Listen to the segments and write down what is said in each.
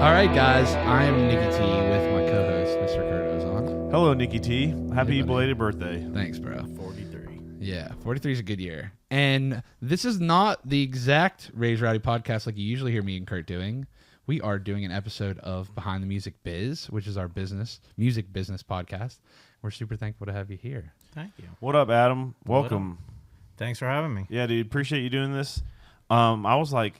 All right, guys. I am Nicky T with my co-host, Mr. Kurt Ozan. Hello, Nicky T. Happy Hey, buddy. belated birthday. Thanks, bro. 43. Yeah, 43 is a good year. And this is not the exact Raise Rowdy podcast like you usually hear me and Kurt doing. We are doing an episode of Behind The Music Biz, which is our music business podcast. We're super thankful to have you here. Thank you. What up, Adam? Welcome. Thanks for having me. Yeah, dude. Appreciate you doing this. I was like,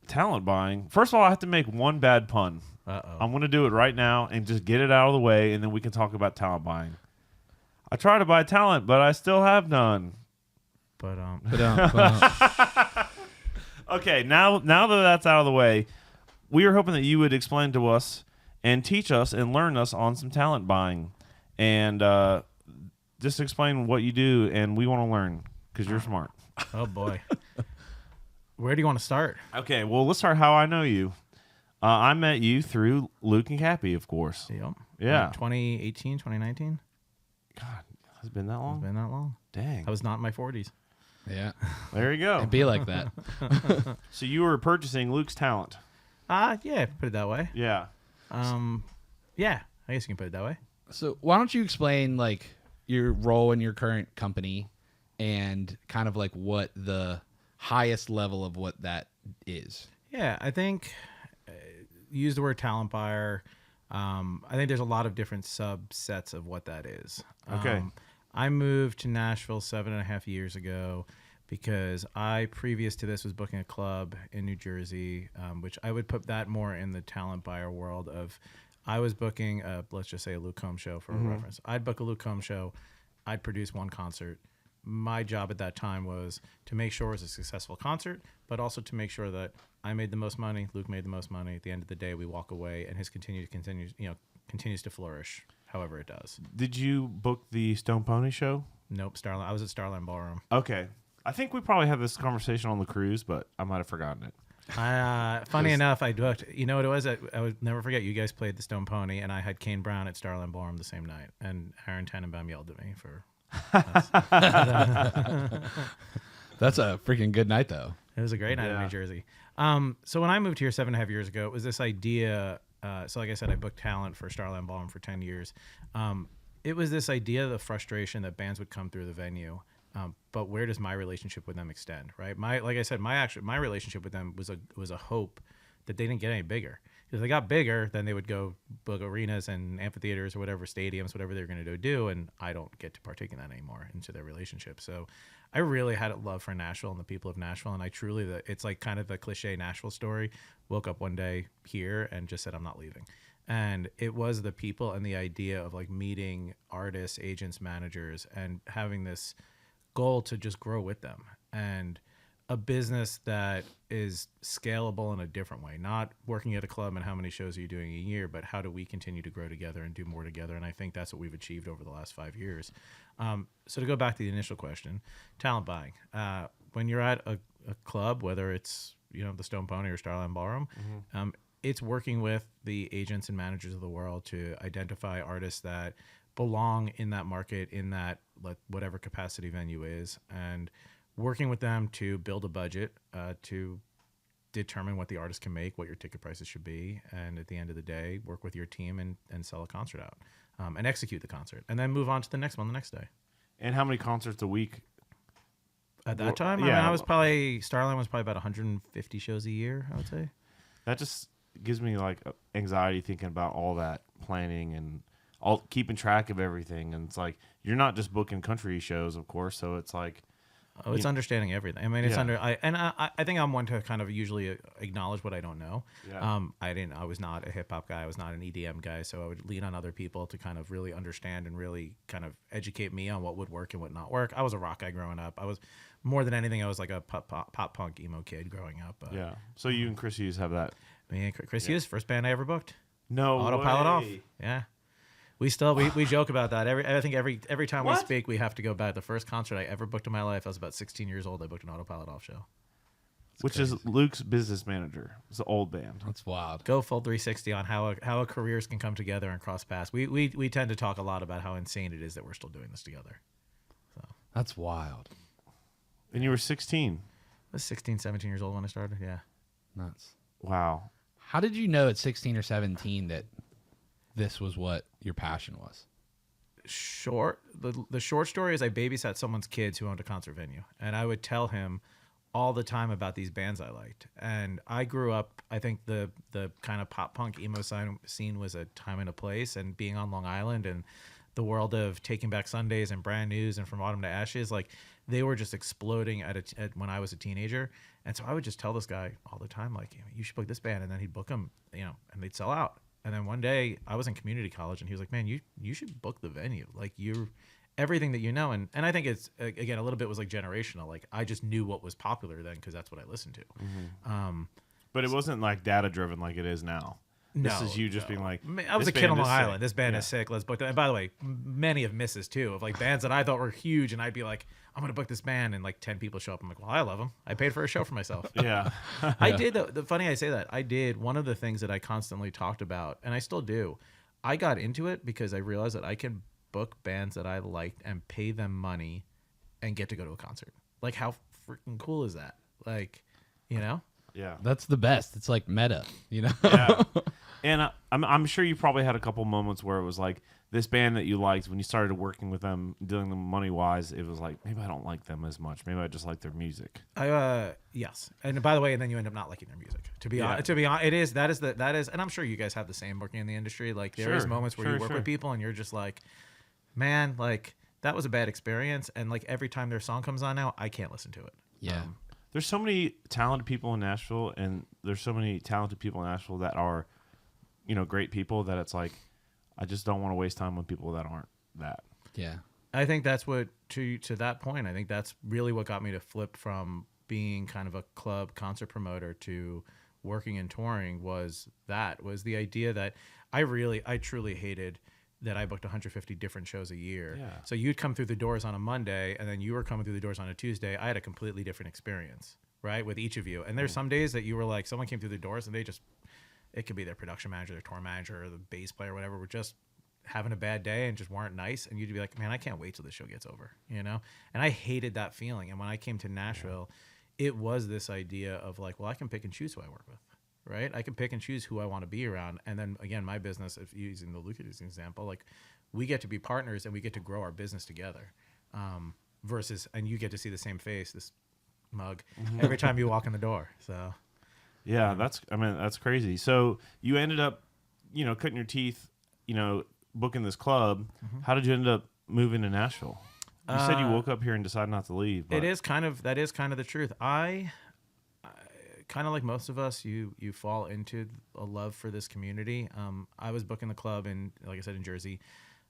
talent buying. First of all, I have to make one bad pun. Uh-oh. I'm going to do it right now and just get it out of the way, and then we can talk about talent buying. I try to buy talent, but I still have none. But Okay, now that that's out of the way, we are hoping that you would explain to us and teach us and learn us on some talent buying. And just explain what you do, and we want to learn because you're smart. Oh, boy. Where do you want to start? Okay, well, let's start how I know you. I met you through Luke and Cappy, of course. Yep. Yeah. Like 2018, 2019? God, has it been that long? It's been that long. Dang. I was not in my 40s. Yeah, There you go. it'd be like that. So you were purchasing Luke's talent. Yeah, put it that way. Yeah. Yeah, I guess you can put it that way. So why don't you explain like your role in your current company and kind of like what the highest level of what that is? Yeah, I think use the word talent buyer. I think there's a lot of different subsets of what that is. Okay. I moved to Nashville 7.5 years ago because I, previous to this, was booking a club in New Jersey, which I would put that more in the talent buyer world of, I was booking, let's just say a Luke Combs show for a reference. I'd book a Luke Combs show. I'd produce one concert. My job at that time was to make sure it was a successful concert, but also to make sure that I made the most money, Luke made the most money. At the end of the day, we walk away, and his continues to flourish, however it does. Did you book the Stone Pony show? Nope, Starline. I was at Starline Ballroom. Okay. I think we probably had this conversation on the cruise, but I might have forgotten it. Funny enough, I booked. You know what it was? I would never forget. You guys played the Stone Pony, and I had Kane Brown at Starline Ballroom the same night, and Aaron Tannenbaum yelled at me for. That's a freaking good night, though. It was a great night in New Jersey. So when I moved here 7.5 years ago, it was this idea. So like I said, I booked talent for Starline Ballroom for 10 years. It was this idea, the frustration that bands would come through the venue. But where does my relationship with them extend, right? Like I said, my relationship with them was a hope that they didn't get any bigger. If they got bigger, then they would go book arenas and amphitheaters or whatever, stadiums, whatever they're going to go do, and I don't get to partake in that anymore into their relationship. So I really had a love for Nashville and the people of Nashville, and I truly, it's like kind of a cliche Nashville story. Woke up one day here and just said, I'm not leaving. And it was the people and the idea of like meeting artists, agents, managers, and having this goal to just grow with them, and a business that is scalable in a different way, not working at a club and how many shows are you doing a year, but how do we continue to grow together and do more together? And I think that's what we've achieved over the last 5 years. So to go back to the initial question, talent buying, when you're at a club, whether it's, the Stone Pony or Starline Ballroom, it's working with the agents and managers of the world to identify artists that belong in that market, in that whatever capacity venue is, and working with them to build a budget, to determine what the artist can make, what your ticket prices should be, and at the end of the day, work with your team and sell a concert out, and execute the concert, and then move on to the next one the next day. And how many concerts a week? At that time, yeah. Starline was probably about 150 shows a year, I would say. That just gives me like anxiety thinking about all that planning and all keeping track of everything. And it's like, you're not just booking country shows, of course. So it's like, oh, it's understanding everything. I mean, it's I think I'm one to kind of usually acknowledge what I don't know. Yeah. I was not a hip hop guy. I was not an EDM guy. So I would lean on other people to kind of really understand and really kind of educate me on what would work and what not work. I was a rock guy growing up. I was more than anything, I was like a pop punk emo kid growing up. Yeah. So you and Chris Hughes have that. Me and Chris Hughes, first band I ever booked. No Autopilot way. Off. Yeah. We joke about that. I think every time we speak, we have to go back. The first concert I ever booked in my life, I was about 16 years old. I booked an Autopilot Off show. Which crazy. Is Luke's business manager. It's an old band. That's wild. Go full 360 on how a careers can come together and cross paths. We tend to talk a lot about how insane it is that we're still doing this together. So That's wild. And you were 16. I was 16, 17 years old when I started. Yeah. Nuts. Wow. How did you know at 16 or 17 that this was what your passion was? The short story is I babysat someone's kids who owned a concert venue, and I would tell him all the time about these bands I liked. And I grew up, I think the kind of pop punk emo scene was a time and a place, and being on Long Island and the world of Taking Back Sundays and Brand News and From Autumn to Ashes, like they were just exploding at when I was a teenager. And so I would just tell this guy all the time, like, you should book this band, and then he'd book them, and they'd sell out. And then one day I was in community college, and he was like, man, you should book the venue. Like, you're everything that you know. And I think it's, again, a little bit was like generational. Like, I just knew what was popular then because that's what I listened to. Mm-hmm. But it wasn't like data driven like it is now. This is you just being like, I was a kid on Long Island. This band is sick. Let's book them. And by the way, many of misses too, of like bands that I thought were huge, and I'd be like, I'm gonna book this band, and like 10 people show up. I'm like, well, I love them. I paid for a show for myself. Yeah. I did. The funny I say that, I did one of the things that I constantly talked about, and I still do. I got into it because I realized that I can book bands that I liked and pay them money, and get to go to a concert. Like, how freaking cool is that? Like, Yeah. That's the best. It's like meta, Yeah. And I'm sure you probably had a couple moments where it was like this band that you liked, when you started working with them, dealing them money wise, it was like, maybe I don't like them as much. Maybe I just like their music. Yes. And by the way, and then you end up not liking their music. To be honest, that is, and I'm sure you guys have the same working in the industry. Like, there is moments where you work with people and you're just like, man, like that was a bad experience. And like every time their song comes on now, I can't listen to it. Yeah. There's so many talented people in Nashville, and there's so many talented people in Nashville that are, great people, that it's like, I just don't want to waste time with people that aren't that. Yeah. I think that's what, to that point, I think that's really what got me to flip from being kind of a club concert promoter to working and touring, was the idea that I truly hated that I booked 150 different shows a year. Yeah. So you'd come through the doors on a Monday, and then you were coming through the doors on a Tuesday. I had a completely different experience, right, with each of you. And there's some days that you were like, someone came through the doors and it could be their production manager, their tour manager, or the bass player, or whatever, were just having a bad day and just weren't nice. And you'd be like, man, I can't wait till this show gets over, And I hated that feeling. And when I came to Nashville, it was this idea of like, well, I can pick and choose who I work with. Right, I can pick and choose who I want to be around, and then again, my business, if using the Lucas as an example, like we get to be partners and we get to grow our business together. Versus, and you get to see the same face, this mug, every time you walk in the door. So, yeah, that's crazy. So you ended up, cutting your teeth, booking this club. How did you end up moving to Nashville? You said you woke up here and decided not to leave. But that is kind of the truth. I kind of like most of us, you fall into a love for this community. I was booking the club in, like I said, in Jersey.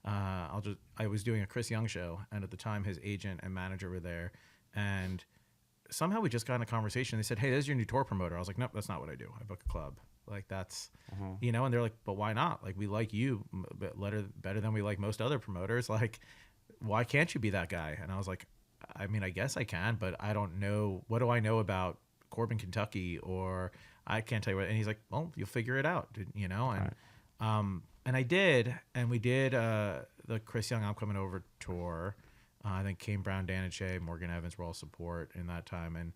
I was doing a Chris Young show, and at the time his agent and manager were there, and somehow we just got in a conversation. They said, hey, this is your new tour promoter. I was like, nope, that's not what I do. I book a club. Like, that's, and they're like, but why not? Like, we like you better than we like most other promoters. Like, why can't you be that guy? And I was like, I mean, I guess I can, but I don't know. What do I know about Corbin, Kentucky, or I can't tell you what. And he's like, well, you'll figure it out, and right. And I did, and we did the Chris Young I'm Coming Over tour. I think Kane Brown, Dan and Shay, Morgan Evans were all support in that time, and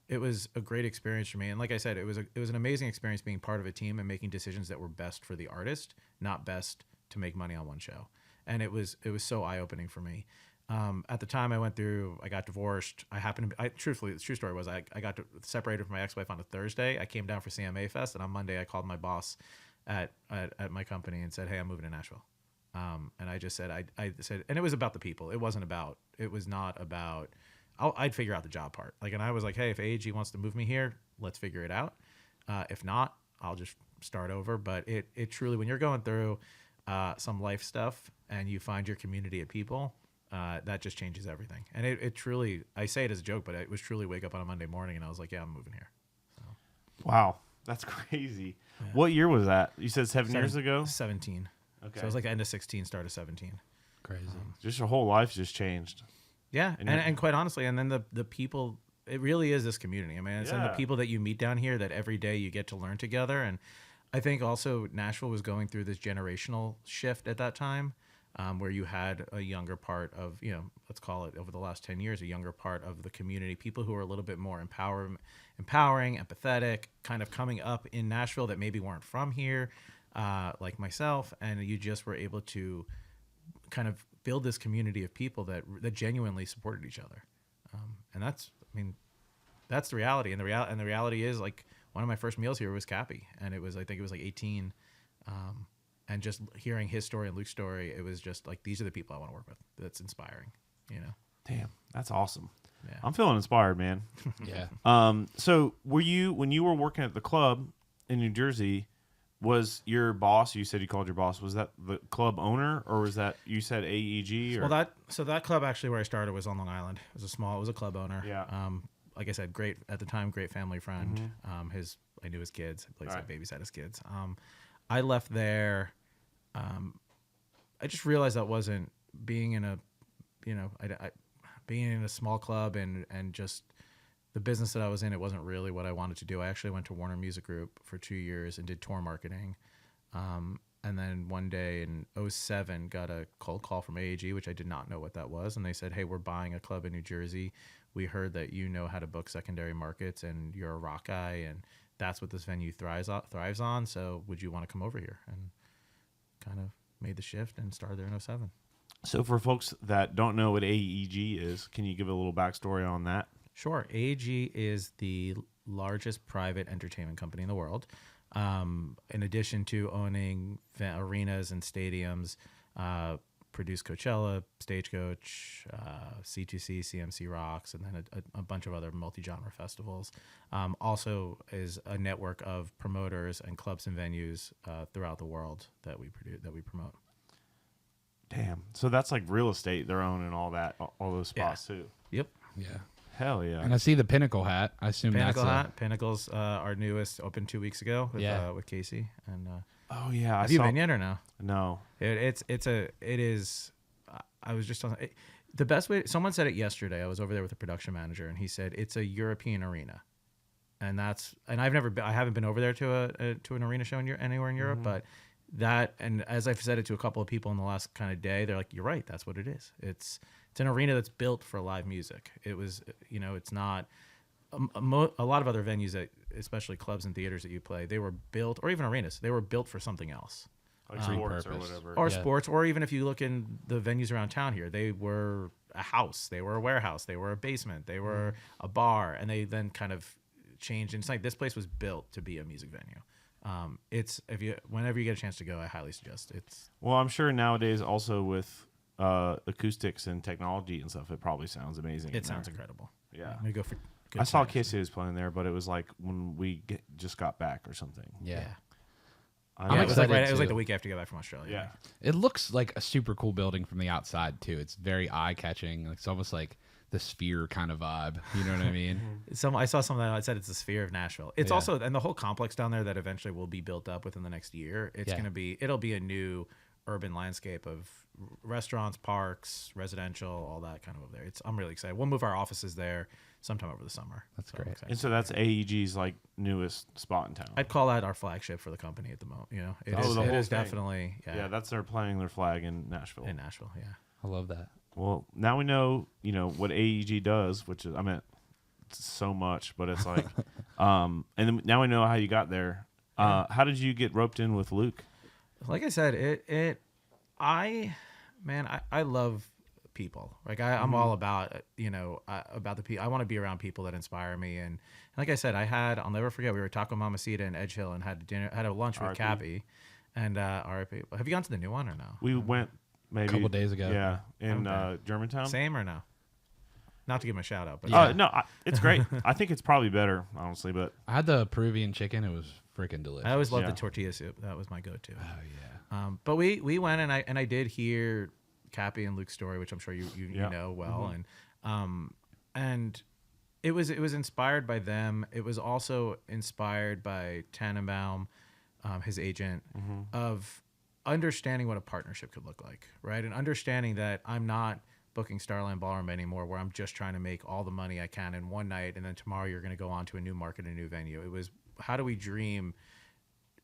it was a great experience for me. And like I said, it was an amazing experience being part of a team and making decisions that were best for the artist, not best to make money on one show. And it was so eye-opening for me. At the time I got divorced. Truthfully, the true story was I got separated from my ex-wife on a Thursday. I came down for CMA Fest, and on Monday I called my boss at my company and said, hey, I'm moving to Nashville. And I just said, I said, and it was about the people. It was not about, I'd figure out the job part. Like, and I was like, hey, if AEG wants to move me here, let's figure it out. If not, I'll just start over. But it truly, when you're going through some life stuff and you find your community of people, that just changes everything. And it truly, I say it as a joke, but it was truly wake up on a Monday morning and I was like, yeah, I'm moving here. So. Wow. That's crazy. Yeah. What year was that? You said 7 years ago? 17. Okay. So it was like the end of 16, start of 17. Crazy. Just your whole life just changed. Yeah. And quite honestly, and then the people, it really is this community. I mean, it's the people that you meet down here that every day you get to learn together. And I think also Nashville was going through this generational shift at that time. where you had a younger part of, let's call it over the last 10 years, a younger part of the community, people who are a little bit more empowering, empathetic, kind of coming up in Nashville that maybe weren't from here, like myself, and you just were able to kind of build this community of people that genuinely supported each other. And that's the reality. And the reality is, like, one of my first meals here was Cappy, and I think it was like 18. And just hearing his story and Luke's story, it was just like, these are the people I want to work with. That's inspiring, Damn, that's awesome. Yeah. I'm feeling inspired, man. Yeah. So when you were working at the club in New Jersey, was your boss, you said you called your boss, was that the club owner, or was that, you said AEG? Or? Well, that club actually where I started was on Long Island. It was a club owner. Yeah. Like I said, great at the time, great family friend. Mm-hmm. I knew his kids. I Right. babysat his kids. I left there. I just realized that wasn't being in a, being in a small club and just the business that I was in. It wasn't really what I wanted to do. I actually went to Warner Music Group for 2 years and did tour marketing. And then one day in 2007, got a cold call from AEG, which I did not know what that was. And they said, "Hey, we're buying a club in New Jersey. We heard that you know how to book secondary markets and you're a rock guy, and that's what this venue thrives on. So would you want to come over here?" And kind of made the shift and started there in 2007. So for folks that don't know what AEG is, can you give a little backstory on that? Sure. AEG is the largest private entertainment company in the world. In addition to owning arenas and stadiums, produce Coachella, Stagecoach, C2C, CMC Rocks, and then a bunch of other multi-genre festivals. Also is a network of promoters and clubs and venues throughout the world that we promote. Damn. So that's like real estate, their own, and all that, all those spots too. Yep. Yeah. Hell yeah. And I see the Pinnacle hat. I assume Pinnacle that's hat. Pinnacle's our newest, opened 2 weeks ago with Casey. And Oh yeah. have you been yet or no? No. It is. I was just on the best way. Someone said it yesterday. I was over there with the production manager, and he said it's a European arena, and I haven't been over there to an arena show anywhere in Europe, but that, and as I've said it to a couple of people in the last kind of day, they're like, "You're right. That's what it is. It's an arena that's built for live music. It was, it's not a lot of other venues that, especially clubs and theaters that you play, they were built, or even arenas, they were built for something else." Like sports or whatever. Or sports, or even if you look in the venues around town here, they were a house, they were a warehouse, they were a basement, they were a bar, and they then kind of changed. And it's like, this place was built to be a music venue. Whenever you get a chance to go, I highly suggest it's. Well, I'm sure nowadays also with acoustics and technology and stuff, it probably sounds amazing. It sounds incredible. Yeah. I'm gonna go for. I saw Casey was playing there, but it was like when we just got back or something. Yeah. I It was excited like too. the week after you got back from Australia. Yeah. It looks like a super cool building from the outside too. It's very eye catching. It's almost like the Sphere kind of vibe. You know what I mean? I saw something that said it's the Sphere of Nashville. It's also, and the whole complex down there that eventually will be built up within the next year. It'll be a new urban landscape of restaurants, parks, residential, all that kind of over there. I'm really excited. We'll move our offices there sometime over the summer. That's great. And so that's AEG's like newest spot in town. I'd call that our flagship for the company at the moment. It the whole is thing. definitely Yeah, that's they're playing their flag in Nashville. in Nashville. Yeah. I love that. Well, now we know, what AEG does, which is, I mean, it's so much, but it's like, and then now we know how you got there. How did you get roped in with Luke? Like I said, I love people. Like I'm all about, about the people. I want to be around people that inspire me. And like I said, I'll never forget, we were at Taco Mamacita in Edge Hill and had a lunch with RIP. Cappy and RIP. Have you gone to the new one or no? We went maybe A couple days ago. Yeah, in Okay. Germantown. Same or no? Not to give him a shout out, but No, it's great. I think it's probably better, honestly. But I had the Peruvian chicken. It was freaking delicious. I always loved Yeah. the tortilla soup. That was my go-to. Oh yeah. But we went and I did hear Cappy and Luke's story, which I'm sure you know well, and it was inspired by them. It was also inspired by Tannenbaum, his agent, of understanding what a partnership could look like, right? And understanding that I'm not booking Starland Ballroom anymore, where I'm just trying to make all the money I can in one night, and then tomorrow you're going to go on to a new market, a new venue. It was, how do we dream?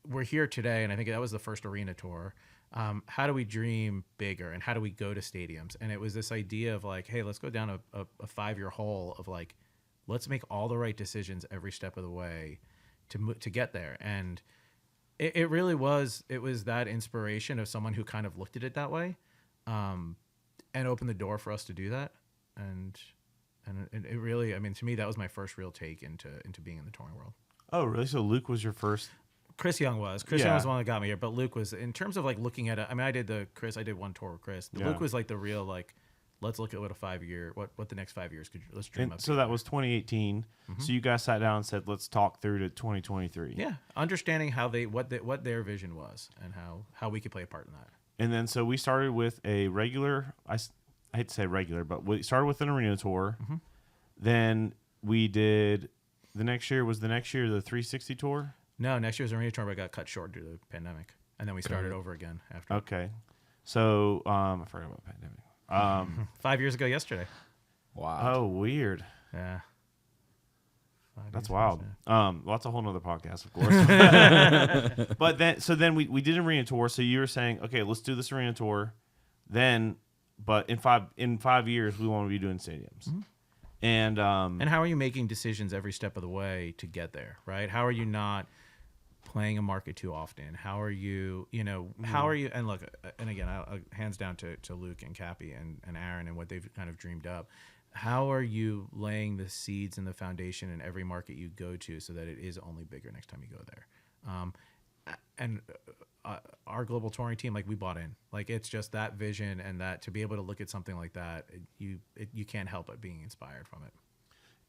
We're here today, and I think that was the first arena tour. How do we dream bigger, and how do we go to stadiums? And it was this idea of like, hey, let's go down a 5-year hole of like, let's make all the right decisions every step of the way to get there. And it really was, it was that inspiration of someone who kind of looked at it that way, and opened the door for us to do that. And it really, I mean, to me, that was my first real take into being in the touring world. Oh, really? So Luke was your first? Chris Young was. Chris Young was the one that got me here, but Luke was, in terms of like looking at it, I mean, I did one tour with Chris. Luke was like the real, like, let's look at what a 5-year, what the next 5 years could, let's dream And up. so that was 2018. So you guys sat down and said, let's talk through to 2023. Yeah. Understanding how what their vision was and how we could play a part in that. And then so we started with a regular, I hate to say regular, but we started with an arena tour. Then we did, the next year the 360 tour? No, next year was arena tour, but it got cut short due to the pandemic. And then we started over again after. Okay. So I forgot about pandemic. 5 years ago yesterday. Wow. Oh, weird. Yeah. That's wild. Well, that's a whole nother podcast, of course. But then we did an arena tour. So you were saying, okay, let's do this arena tour. Then, but in 5 years, we want to be doing stadiums. And how are you making decisions every step of the way to get there, right? How are you not playing a market too often? How are you, how are you, and look, and again, I'll hands down to Luke and Cappy and Aaron and what they've kind of dreamed up. How are you laying the seeds and the foundation in every market you go to so that it is only bigger next time you go there? And our global touring team, like, we bought in. Like, it's just that vision, and that to be able to look at something like that, you can't help but being inspired from it.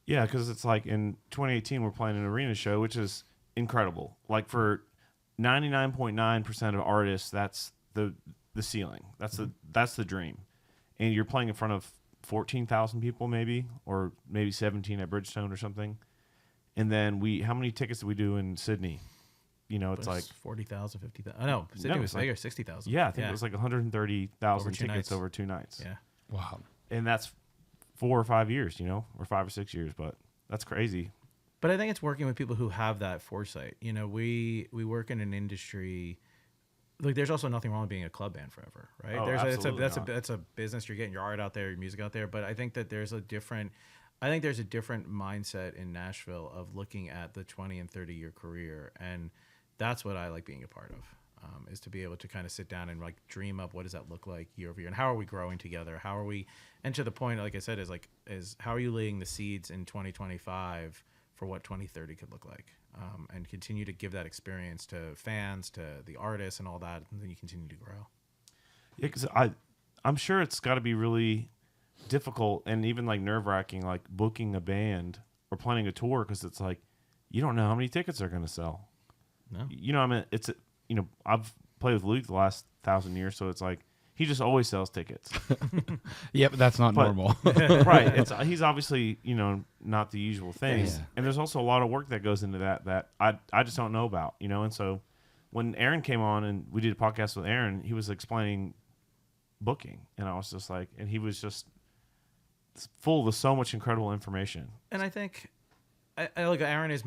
yeah, because it's like in 2018, we're playing an arena show, which is incredible. Like, for 99.9% of artists, that's the ceiling. That's the dream. And you're playing in front of 14,000 people maybe, or maybe 17 at Bridgestone or something. And then how many tickets did we do in Sydney? It's like 40,000, 50,000. I know. Sydney was bigger, 60,000. Yeah, I think it was like 130,000 Over 2 tickets nights. over 2 nights. Yeah. Wow. And that's 4 or 5 years, or 5 or 6 years, but that's crazy. But I think it's working with people who have that foresight. We work in an industry. Like, there's also nothing wrong with being a club band forever, right? Oh, absolutely not. That's a business. You're getting your art out there, your music out there. But I think that there's a different mindset in Nashville of looking at the 20 and 30 year career, and that's what I like being a part of, is to be able to kind of sit down and like dream up what does that look like year over year, and how are we growing together? How are we? And to the point, like I said, is how are you laying the seeds in 2025 for what 2030 could look like, and continue to give that experience to fans, to the artists, and all that, and then you continue to grow. Yeah, because I'm sure it's got to be really difficult and even like nerve-wracking, like booking a band or planning a tour, because it's like you don't know how many tickets they're going to sell. No. I mean, it's I've played with Luke the last 1,000 years, so it's like he just always sells tickets. Yeah, but that's not normal. Right. He's obviously, not the usual things. Yeah. And there's also a lot of work that goes into that I just don't know about, And so when Aaron came on and we did a podcast with Aaron, he was explaining booking. And I was just like, and he was just full of so much incredible information. And I think I look, Aaron is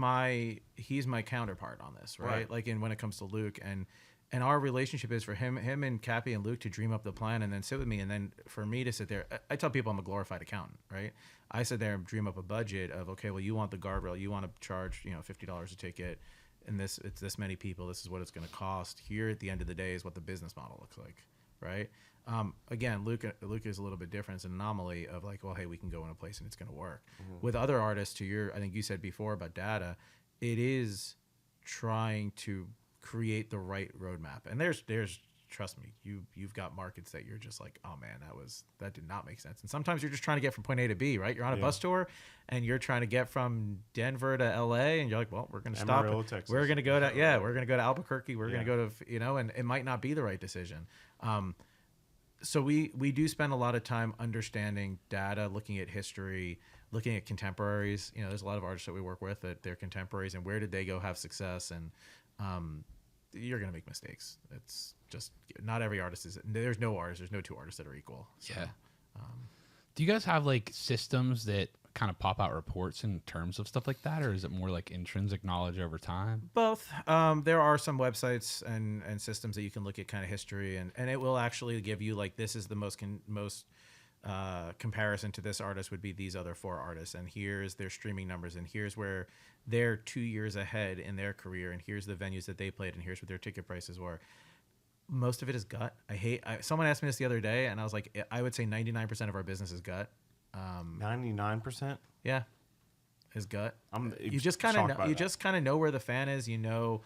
he's my counterpart on this, right? Like, when it comes to Luke, and our relationship is for him and Cappy and Luke to dream up the plan and then sit with me, and then for me to sit there. I tell people I'm a glorified accountant, right? I sit there and dream up a budget of, okay, well, you want the guardrail, you want to charge $50 a ticket, and it's this many people, this is what it's going to cost. Here at the end of the day is what the business model looks like, right? Again, Luke is a little bit different. It's an anomaly of like, well, hey, we can go in a place and it's going to work. With other artists, I think you said before about data, it is trying to create the right roadmap. And there's trust me, you've got markets that you're just like, oh man, that did not make sense. And sometimes you're just trying to get from point A to B, right? You're on a bus tour and you're trying to get from Denver to LA, and you're like, well, we're going to stop. Amarillo, Texas. We're going to go to we're going to go to Albuquerque. We're going to go to and it might not be the right decision. So we do spend a lot of time understanding data, looking at history, looking at contemporaries. There's a lot of artists that we work with that they're contemporaries, and where did they go have success? And you're going to make mistakes. It's just not every artist there's no two artists that are equal. So, Yeah. Do you guys have like systems that kind of pop out reports in terms of stuff like that, or is it more like intrinsic knowledge over time? Both. There are some websites and systems that you can look at kind of history, and it will actually give you like, this is the most comparison to this artist would be these other 4 artists, and here's their streaming numbers, and here's where they're 2 years ahead in their career, and here's the venues that they played, and here's what their ticket prices were. Most of it is gut. Someone asked me this the other day, and I was like, I would say 99% of our business is gut. 99%. Yeah, is gut. I'm You just kind of know where the fan is. You know,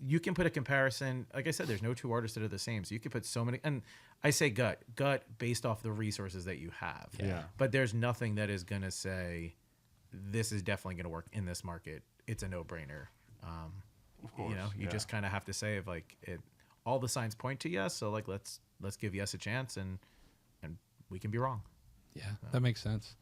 you can put a comparison. Like I said, there's no 2 artists that are the same, so you can put so many. And I say gut based off the resources that you have. Yeah. But there's nothing that is gonna say this is definitely gonna work in this market. It's a no-brainer. Of course, you know, you just kind of have to say if like it. All the signs point to yes, so like let's give yes a chance, and we can be wrong. Yeah, that makes sense.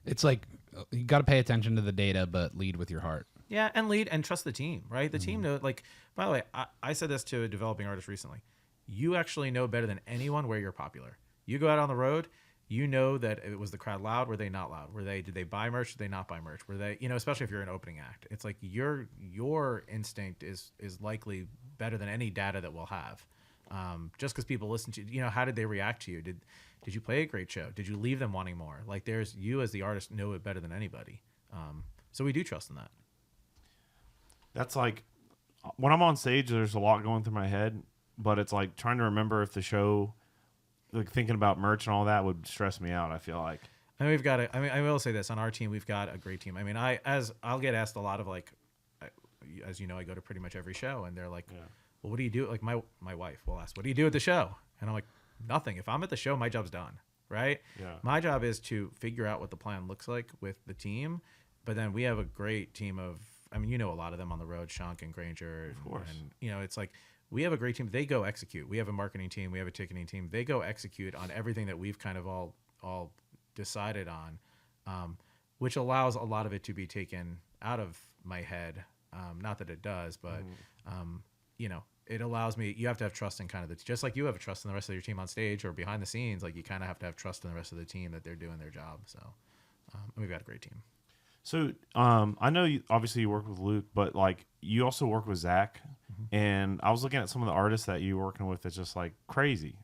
It's like you got to pay attention to the data, but lead with your heart. Yeah, and lead and trust the team, right? The team know. Like, by the way, I said this to a developing artist recently. You actually know better than anyone where you're popular. You go out on the road, you know that it was the crowd loud. Were they not loud? Did they buy merch? Did they not buy merch? Were they, especially if you're an opening act, it's like your instinct is likely better than any data that we'll have. Just because people listen to, how did they react to you? Did you play a great show? Did you leave them wanting more? Like you as the artist know it better than anybody. So we do trust in that. That's like when I'm on stage, there's a lot going through my head, but it's like trying to remember if the show, like thinking about merch and all that would stress me out. I feel like. And I will say this on our team, we've got a great team. I mean, I'll get asked a lot of like, as you know, I go to pretty much every show, and they're like, well, what do you do? Like my wife will ask, what do you do at the show? And I'm like, nothing. If I'm at the show, my job's done. Right. Yeah. My job is to figure out what the plan looks like with the team. But then we have a great team of, a lot of them on the road, Shunk and Granger. Of course. And it's like, we have a great team. They go execute. We have a marketing team. We have a ticketing team. They go execute on everything that we've kind of all decided on, which allows a lot of it to be taken out of my head. Not that it does, but, it allows me, you have to have trust in kind of just like you have trust in the rest of your team on stage or behind the scenes, like you kind of have to have trust in the rest of the team that they're doing their job. So we've got a great team. So I know obviously you work with Luke, but like you also work with Zach, and I was looking at some of the artists that you're working with. That's just like crazy.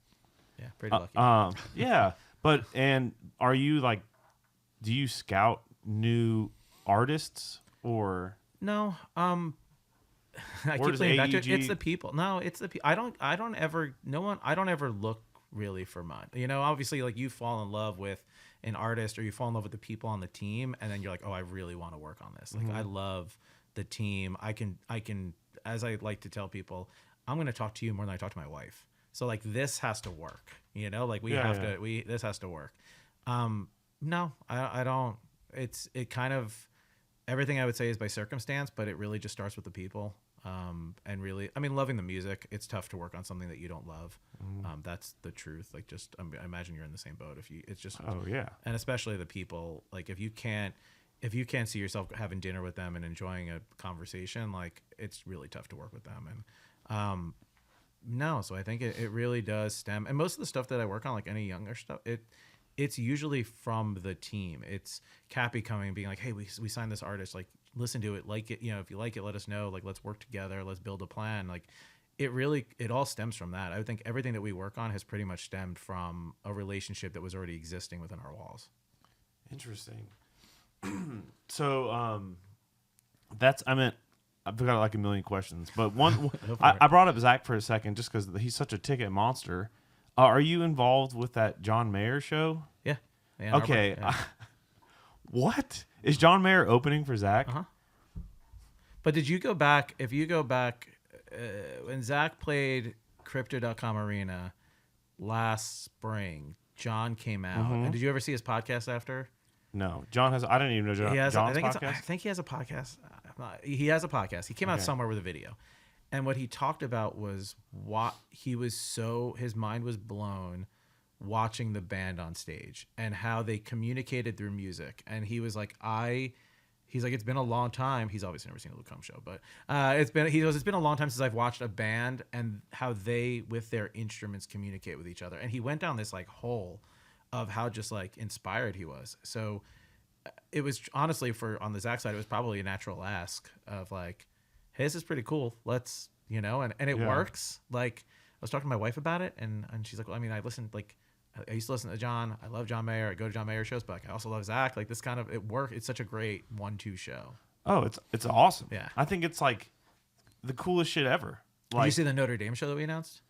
Yeah, pretty lucky. Yeah, but are you like, do you scout new artists or no? I or keep playing back to it. AEG It's the people. No, it's the people. I don't ever look really for much. Obviously, like you fall in love with an artist or you fall in love with the people on the team, and then you're like, oh, I really want to work on this. Like I love the team. I can, as I like to tell people, I'm going to talk to you more than I talk to my wife. So like this has to work. Like this has to work. No, I don't. It kind of, everything I would say is by circumstance, but it really just starts with the people. And really, loving the music, it's tough to work on something that you don't love. That's the truth. Like I imagine you're in the same boat. Oh yeah. And especially the people, like if you can't see yourself having dinner with them and enjoying a conversation, like it's really tough to work with them. And, no, so I think it really does stem. And most of the stuff that I work on, like any younger stuff, it's usually from the team. It's Cappy coming and being like, hey, we signed this artist, like listen to it, like it, if you like it, let us know, like let's work together, let's build a plan. Like it all stems from that. I would think everything that we work on has pretty much stemmed from a relationship that was already existing within our walls. Interesting. So I've got like a million questions, but one I brought up Zach for a second just because he's such a ticket monster. Are you involved with that John Mayer show? Yeah. Okay. Yeah. What? Is John Mayer opening for Zach? Uh-huh. But did you go back? If you go back, when Zach played Crypto.com Arena last spring, John came out. And did you ever see his podcast after? No. John has. I didn't even know John's podcast. I think he has a podcast. He has a podcast. He came out somewhere with a video. And what he talked about was his mind was blown watching the band on stage and how they communicated through music. And he was like, it's been a long time. He's obviously never seen a Luke Combs show, but it's been a long time since I've watched a band and how they, with their instruments, communicate with each other. And he went down this like hole of how just like inspired he was. So it was honestly on the Zach side, it was probably a natural ask of like, hey, this is pretty cool. Let's, and it works. Like I was talking to my wife about it and she's like, well, I mean, I used to listen to John. I love John Mayer. I go to John Mayer shows, but like, I also love Zach. Like this kind of, it worked. It's such a great 1-2 show. Oh, it's awesome. Yeah. I think it's like the coolest shit ever. Like, Did you see the Notre Dame show that we announced?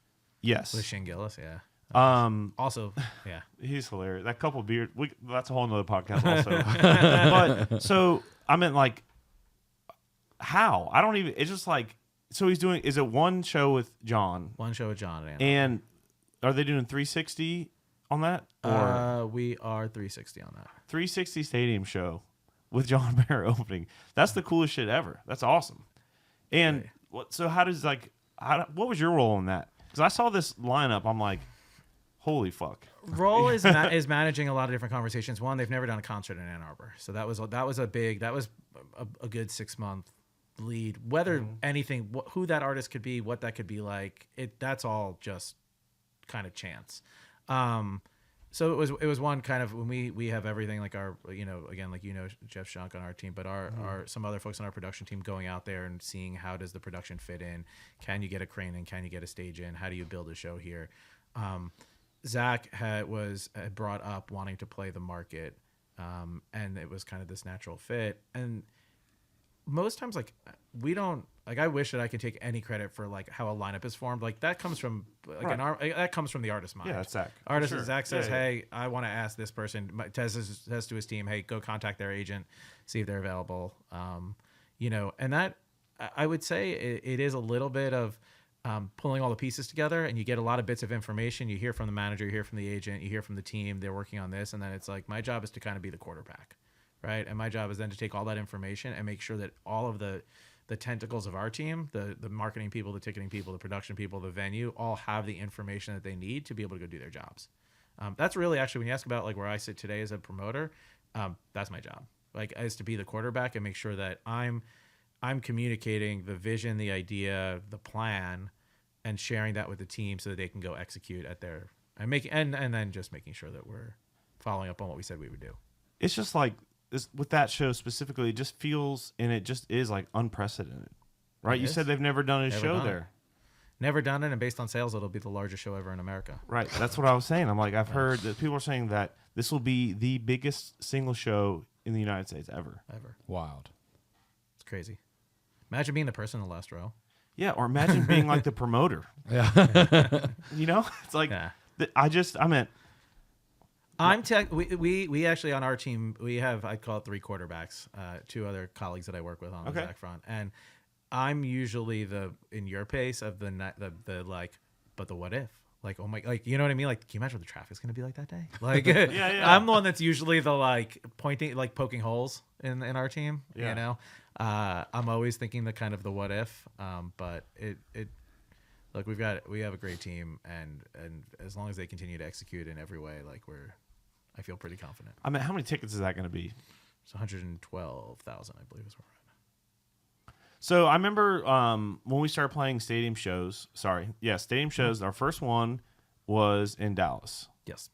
Yes. With Shane Gillis, yeah. Also, yeah. He's hilarious. That couple beard, that's a whole nother podcast also. But so I meant like, how? I don't even. It's just like, so he's doing. Is it one show with John? One show with John and are they doing 360 on that? Or we are 360 on that. 360 stadium show with John Mayer opening. That's the coolest shit ever. That's awesome. And so how does what was your role in that? Because I saw this lineup, I'm like, holy fuck. Role is managing a lot of different conversations. One, they've never done a concert in Ann Arbor, so that was a good 6-month lead. Whether anything, who that artist could be, what that could be like, that's all just kind of chance. So it was one kind of when we have everything like our again like Jeff Shunk on our team, but our some other folks on our production team going out there and seeing how does the production fit in, can you get a crane in, can you get a stage in, how do you build a show here. Zach had brought up wanting to play the market, and it was kind of this natural fit. And most times, like we don't like. I wish that I could take any credit for like how a lineup is formed. Like that comes from that comes from the artist mind. Yeah, that's Zach. Zach says, "Hey, I want to ask this person." Tez says to his team, "Hey, go contact their agent, see if they're available." And that I would say it is a little bit of pulling all the pieces together, and you get a lot of bits of information. You hear from the manager, you hear from the agent, you hear from the team. They're working on this, and then it's like my job is to kind of be the quarterback. Right. And my job is then to take all that information and make sure that all of the tentacles of our team, the marketing people, the ticketing people, the production people, the venue, all have the information that they need to be able to go do their jobs. That's really actually, when you ask about like where I sit today as a promoter, that's my job. Like, is to be the quarterback and make sure that I'm communicating the vision, the idea, the plan, and sharing that with the team so that they can go execute at their and then just making sure that we're following up on what we said we would do. It's just like, with that show specifically, it just feels, and it just is like unprecedented, right? You said they've never done a show there. Never done it, and based on sales, it'll be the largest show ever in America. Right, that's what I was saying. I'm like, I've heard that people are saying that this will be the biggest single show in the United States ever. Wild. It's crazy. Imagine being the person in the last row. Yeah, or imagine being like the promoter. Yeah. It's like, I meant... We actually on our team we have, I call it 3 quarterbacks, 2 other colleagues that I work with on the Zach front, and I'm usually in your pace of the like, but the what if, like, oh my, like, you know what I mean, like, can you imagine what the traffic's gonna be like that day, like yeah. I'm the one that's usually the like pointing, like poking holes in our team. I'm always thinking the kind of the what if, but it look, we have a great team, and as long as they continue to execute in every way, like I feel pretty confident. I mean, how many tickets is that going to be? It's 112,000, I believe, is where we're at. So I remember when we started playing stadium shows. Stadium shows. Our first one was in Dallas. Yes.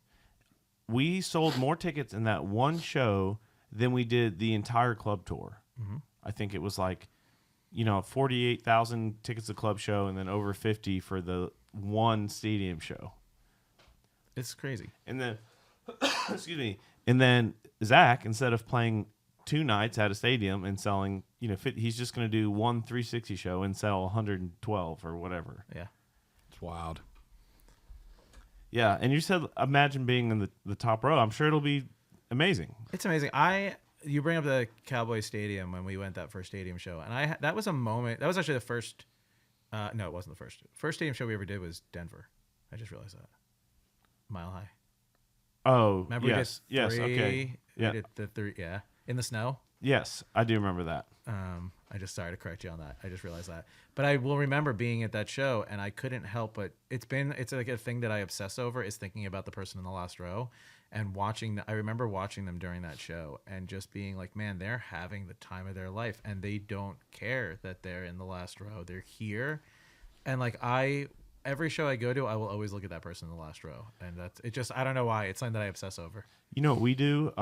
We sold more tickets in that one show than we did the entire club tour. Mm-hmm. I think it was like, 48,000 tickets a club show, and then over 50 for the one stadium show. It's crazy. And then, excuse me. And then Zach, instead of playing 2 nights at a stadium and selling, he's just going to do one 360 show and sell 112 or whatever. Yeah. It's wild. Yeah. And you said, imagine being in the top row. I'm sure it'll be amazing. It's amazing. You bring up the Cowboy Stadium when we went that first stadium show, and that was a moment. That was actually the first. No, it wasn't the first. First stadium show we ever did was Denver. I just realized that. Mile High. Oh, remember? Yes. We did 3, Okay. Yeah. We did the 3. Yeah, in the snow. Yes, I do remember that. Sorry to correct you on that. I just realized that. But I will remember being at that show, and I couldn't help but it's like a thing that I obsess over, is thinking about the person in the last row and I remember watching them during that show and just being like, man, they're having the time of their life, and they don't care that they're in the last row. They're here. And like every show I go to, I will always look at that person in the last row. And I don't know why. It's something that I obsess over. You know what we do?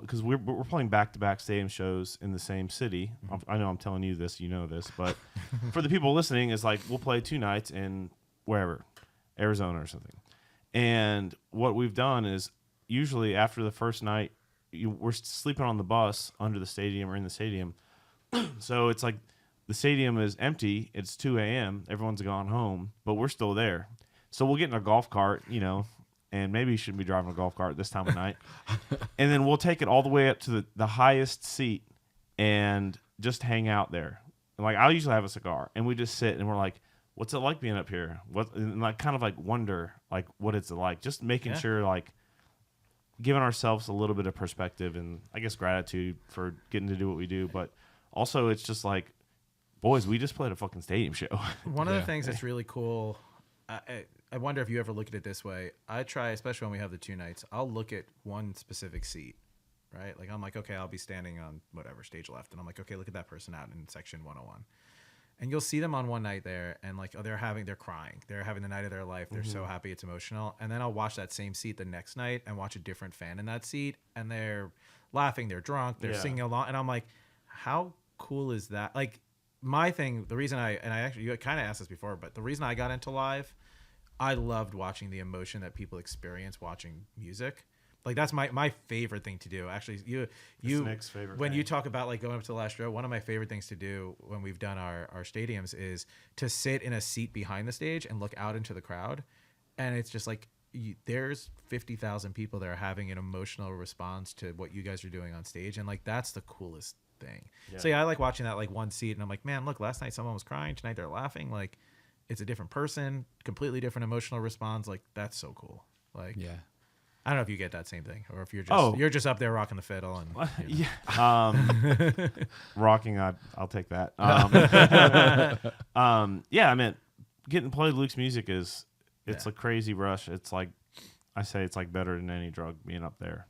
because we're playing back-to-back stadium shows in the same city. I know I'm telling you this, you know this, but for the people listening, it's like we'll play 2 nights in wherever, Arizona or something. And what we've done is usually after the first night, we're sleeping on the bus under the stadium or in the stadium. So it's like the stadium is empty. It's 2 a.m. Everyone's gone home, but we're still there. So we'll get in a golf cart, and maybe you shouldn't be driving a golf cart this time of night. And then we'll take it all the way up to the highest seat and just hang out there. And like, I'll usually have a cigar, and we just sit and we're like, what's it like being up here? And like kind of like wonder like what it's like. Just making sure like giving ourselves a little bit of perspective and I guess gratitude for getting to do what we do. But also it's just like, boys, we just played a fucking stadium show. One of the things that's really cool, I wonder if you ever look at it this way. I try, especially when we have the 2 nights, I'll look at one specific seat, right? Like I'm like, okay, I'll be standing on whatever stage left, and I'm like, okay, look at that person out in section 101. And you'll see them on one night there, and like, oh, they're crying. They're having the night of their life. They're so happy, it's emotional. And then I'll watch that same seat the next night and watch a different fan in that seat, and they're laughing, they're drunk, they're singing along, and I'm like, how cool is that? Like, my thing, the reason you kind of asked this before, but the reason I got into live, I loved watching the emotion that people experience watching music. Like that's my favorite thing to do. Actually, Nick's favorite when thing. You talk about like going up to the last row, one of my favorite things to do when we've done our stadiums is to sit in a seat behind the stage and look out into the crowd, and it's just like there's 50,000 people that are having an emotional response to what you guys are doing on stage, and like that's the coolest thing. Yeah. So I like watching that like one seat, and I'm like, man, look, last night someone was crying, tonight they're laughing. Like it's a different person, completely different emotional response. Like that's so cool. Like I don't know if you get that same thing, or if you're just up there rocking the fiddle and rocking. I'll take that. I mean, getting to play Luke's music it's a crazy rush. It's like I say, it's like better than any drug being up there.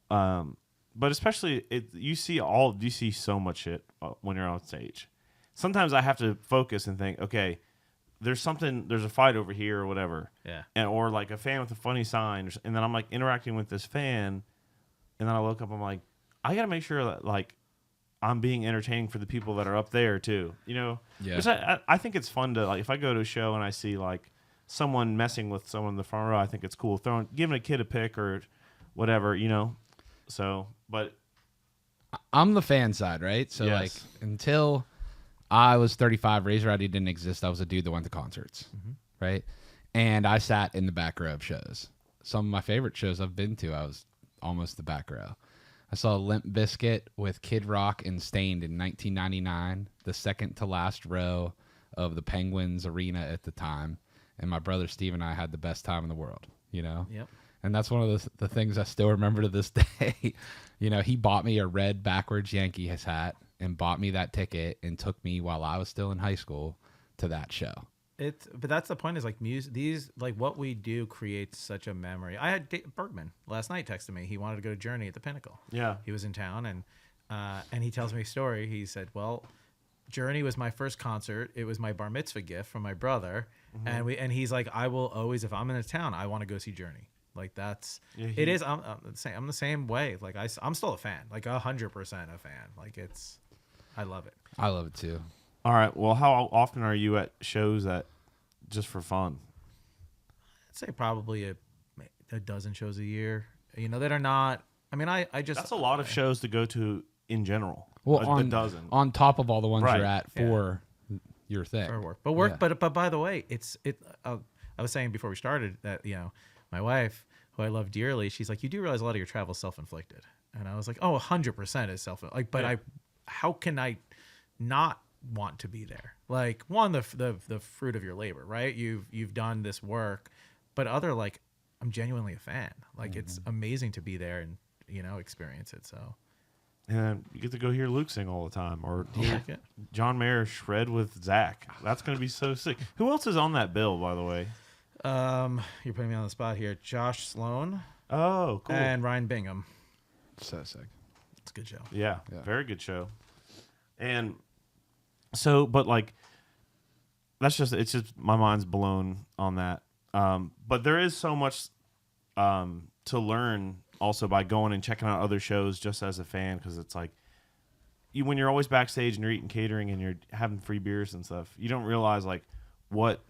But especially you see so much shit when you're on stage. Sometimes I have to focus and think, okay, there's a fight over here or whatever. Yeah. Or like a fan with a funny sign. And then I'm like interacting with this fan. And then I look up, I'm like, I got to make sure that like I'm being entertaining for the people that are up there too. Yeah. Because I think it's fun to like, if I go to a show and I see like someone messing with someone in the front row, I think it's cool. Giving a kid a pick or whatever, So, but I'm the fan side, right? So like until I was 35, Rowdy didn't exist. I was a dude that went to concerts, right? And I sat in the back row of shows. Some of my favorite shows I've been to, I was almost the back row. I saw Limp Bizkit with Kid Rock and Stained in 1999, the second to last row of the Penguins Arena at the time. And my brother Steve and I had the best time in the world, Yep. And that's one of the things I still remember to this day. He bought me a red backwards Yankees hat and bought me that ticket and took me while I was still in high school to that show. But that's the point is like music. These like what we do creates such a memory. I had Bergman last night texted me. He wanted to go to Journey at the Pinnacle. Yeah, he was in town and he tells me a story. He said, "Well, Journey was my first concert. It was my bar mitzvah gift from my brother, and he's like, I will always, if I'm in a town, I want to go see Journey. Like that's it is. I'm the same. I'm the same way. Like I'm still a fan. Like 100% a fan. Like I love it. I love it too. All right. Well, how often are you at shows that just for fun? I'd say probably a dozen shows a year. That are not. I mean, I just that's a lot of shows to go to in general. Well, a dozen on top of all the ones you're at for your thing for work. But by the way, I was saying before we started that my wife, who I love dearly, she's like, you do realize a lot of your travel is self-inflicted, and I was like, 100% is self-inflicted. But how can I not want to be there? Like one, the fruit of your labor, right? You've done this work, but other like I'm genuinely a fan. Like it's amazing to be there and experience it. So. And you get to go hear Luke sing all the time, or John Mayer shred with Zach. That's going to be so sick. Who else is on that bill, by the way? You're putting me on the spot here. Josh Sloan. Oh, cool. And Ryan Bingham. So sick. It's a good show. Yeah, very good show. And so, but like, it's just my mind's blown on that. But there is so much to learn also by going and checking out other shows just as a fan, because it's like when you're always backstage and you're eating catering and you're having free beers and stuff, you don't realize like what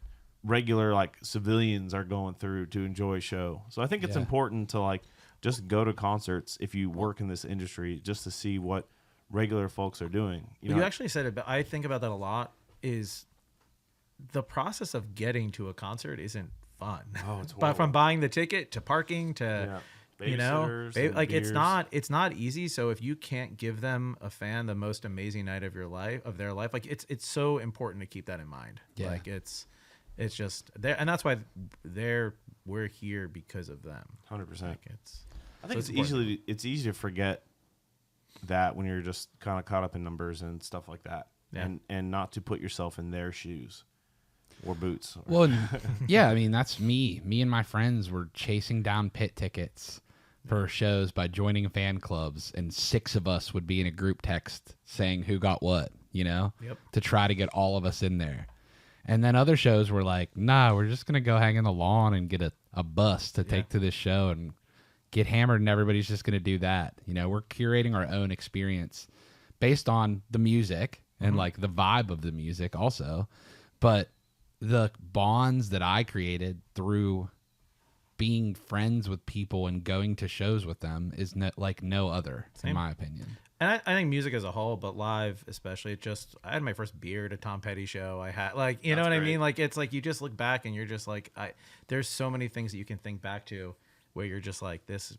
regular like civilians are going through to enjoy a show. So I think it's important to like just go to concerts if you work in this industry just to see what regular folks are doing. You actually said it, but I think about that a lot. Is the process of getting to a concert isn't fun. Oh, it's but from buying the ticket to parking to like beers. it's not easy. So if you can't give them a fan the most amazing night of their life, like it's so important to keep that in mind. Yeah. Like it's just there, and that's why we're here because of them. 100%. Like I think it's easy to forget that when you're just kind of caught up in numbers and stuff like that, and not to put yourself in their shoes or boots. Well, yeah, I mean, that's me. Me and my friends were chasing down pit tickets for shows by joining fan clubs, and 6 of us would be in a group text saying who got what, to try to get all of us in there. And then other shows were like, nah, we're just going to go hang in the lawn and get a bus to take to this show and get hammered, and everybody's just going to do that. We're curating our own experience based on the music and like the vibe of the music also. But the bonds that I created through being friends with people and going to shows with them is like no other, in my opinion. And I think music as a whole, but live especially, I had my first beer at a Tom Petty show. I had like, you know what I mean? Like, it's like you just look back and you're just like, there's so many things that you can think back to where you're just like, this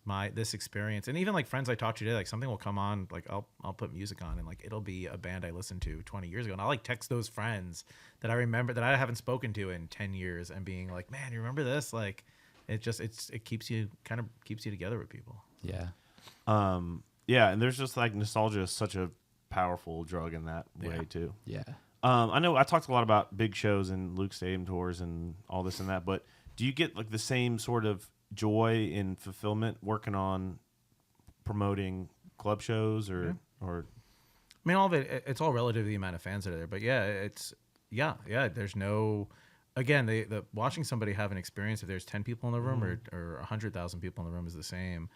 experience. And even like friends I talk to today, like something will come on, like I'll put music on and like it'll be a band I listened to 20 years ago. And I'll like text those friends that I remember that I haven't spoken to in 10 years and being like, man, you remember this? Like it keeps you together with people. Yeah. Yeah. And there's just like nostalgia is such a powerful drug in that way too. Yeah. I know I talked a lot about big shows and Luke Stadium tours and all this and that, but do you get like the same sort of joy and fulfillment working on promoting club shows or I mean, all of it's all relative to the amount of fans that are there, but there's no, again, the watching somebody have an experience, if there's 10 people in the room or 100,000 people in the room is the same.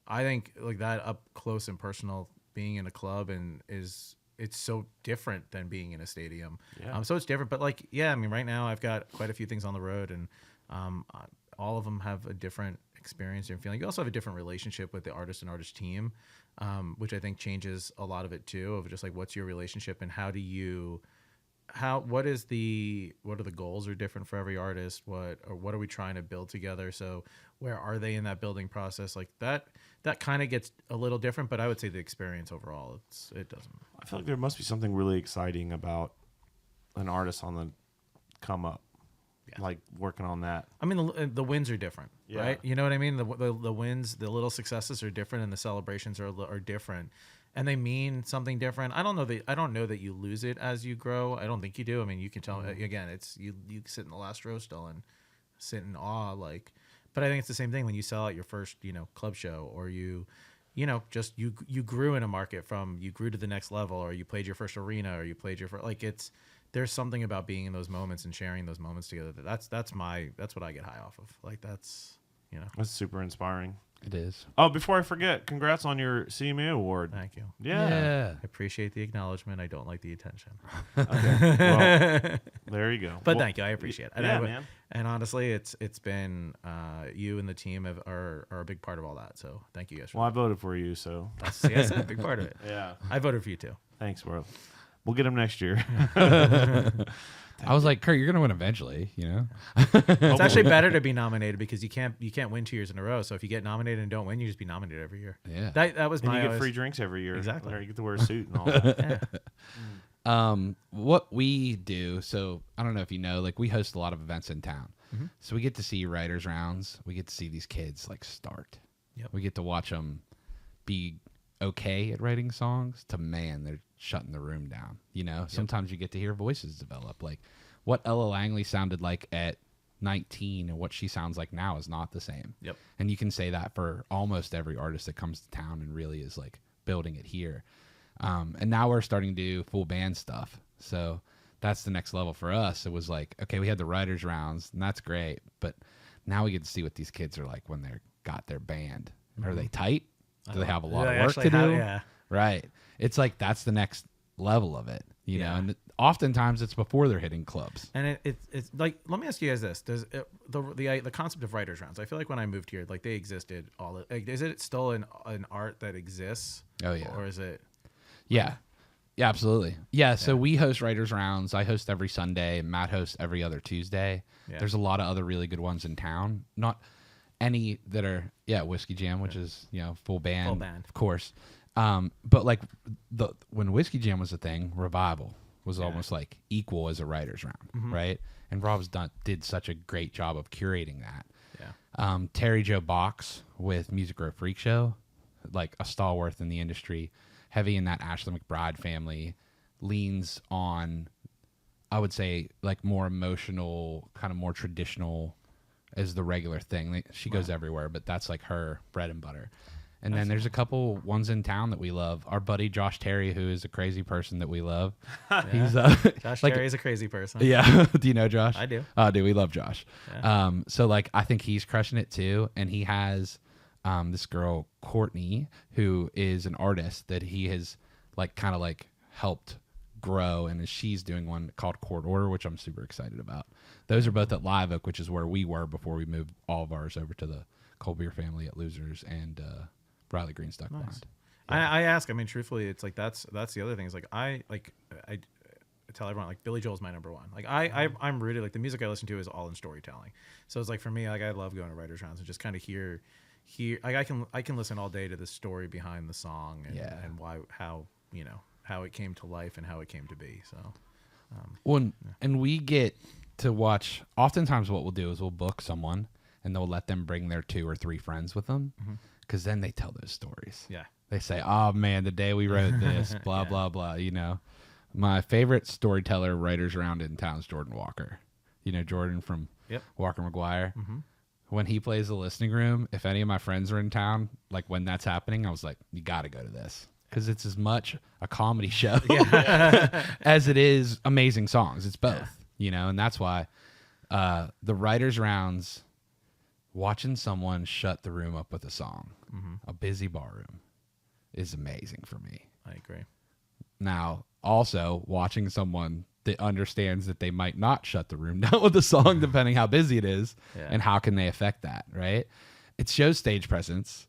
I think like that up close and personal being in a club it's so different than being in a stadium. So it's different, but like, I mean, right now I've got quite a few things on the road and, all of them have a different experience and feeling. You also have a different relationship with the artist and artist team, which I think changes a lot of it too, of just like, what's your relationship and what are the goals are different for every artist? What are we trying to build together? So where are they in that building process? Like that kind of gets a little different, but I would say the experience overall, it doesn't. I feel like there must be something really exciting about an artist on the come up. Like working on that. I mean, the wins are different, right? You know what I mean? The wins, the little successes are different, and the celebrations are different, and they mean something different. I don't know that you lose it as you grow. I don't think you do. I mean, you can tell again. It's you sit in the last row still and sit in awe, like. But I think it's the same thing when you sell out your first, club show, or you grew in a market from you grew to the next level, or you played your first arena, or you played your first, like it's. There's something about being in those moments and sharing those moments together. That's what I get high off of. Like that's super inspiring. It is. Oh, before I forget, congrats on your CMA award. Thank you. Yeah. I appreciate the acknowledgement. I don't like the attention. Okay. Well, there you go. But thank you. I appreciate it. Man. And honestly, it's been you and the team are a big part of all that. So thank you guys. Well, I voted for you, so that's a big part of it. Yeah. I voted for you too. Thanks, bro. We'll get him next year. I was like, Kurt, you're gonna win eventually, It's actually better to be nominated because you can't win 2 years in a row. So if you get nominated and don't win, you just be nominated every year. Yeah, that was and my. You get free drinks every year. Exactly. You get to wear a suit and all that. What we do, so I don't know if you know, like we host a lot of events in town, so we get to see writers' rounds. We get to see these kids like start. Yep. We get to watch them be okay at writing songs to they're shutting the room down. Sometimes you get to hear voices develop, like what Ella Langley sounded like at 19 and what she sounds like now is not the same. Yep. And you can say that for almost every artist that comes to town and really is like building it here. And now we're starting to do full band stuff, so that's the next level for us. It was like, okay, we had the writers rounds and that's great, but now we get to see what these kids are like when they're got their band. Are they tight? Do they have a lot Do of they work actually to do? yeah. Right. It's like that's the next level of it, you know. Yeah. And oftentimes it's before they're hitting clubs. And it's like, let me ask you guys this: Does the concept of writers' rounds? I feel like when I moved here, like they existed all. Like, is it still an art that exists? Oh yeah. Or is it? Yeah. Yeah, absolutely. Yeah, so we host writers rounds. I host every Sunday. Matt hosts every other Tuesday. Yeah. There's a lot of other really good ones in town. Not any that are Whiskey Jam, which is, full band. Full band. Of course. But like when Whiskey Jam was a thing, Revival was almost like equal as a writers round, right? And Rob's did such a great job of curating that. Yeah. Terry Joe Box with Music Row Freak Show, like a stalwart in the industry, heavy in that Ashley McBride family, leans on, I would say, like more emotional, kind of more traditional as the regular thing. She goes everywhere, but that's like her bread and butter. And then there's a couple ones in town that we love. Our buddy Josh Terry, who is a crazy person that we love. He's Josh like, Terry is a crazy person. Yeah. Do you know Josh? I do. Oh, dude, we love Josh. Yeah. So like I think he's crushing it too. And he has this girl, Courtney, who is an artist that he has like kind of like helped grow, and she's doing one called Court Order, which I'm super excited about. Those are both at Live Oak, which is where we were before we moved all of ours over to the Cold Beer family at Losers and Riley Greenstock Bond. I ask. I mean, truthfully, it's like that's the other thing. Is like I tell everyone like Billy Joel's my number one. Like I'm rooted. Like the music I listen to is all in storytelling. So it's like for me, like I love going to writers' rounds and just kind of hear. Like I can listen all day to the story behind the song and why how it came to life and how it came to be. So. And we get to watch. Oftentimes, what we'll do is we'll book someone, and they'll let them bring their 2 or 3 friends with them, because then they tell those stories. Yeah. They say, "Oh man, the day we wrote this, blah blah blah." My favorite storyteller writers around in town is Jordan Walker. Jordan from Walker McGuire. When he plays the listening room, if any of my friends are in town, like when that's happening, I was like, "You got to go to this." Because it's as much a comedy show as it is amazing songs. It's both, and that's why the writers' rounds, watching someone shut the room up with a song, a busy bar room, is amazing for me. I agree. Now, also watching someone that understands that they might not shut the room down with a song, depending how busy it is, and how can they affect that, right? It shows stage presence.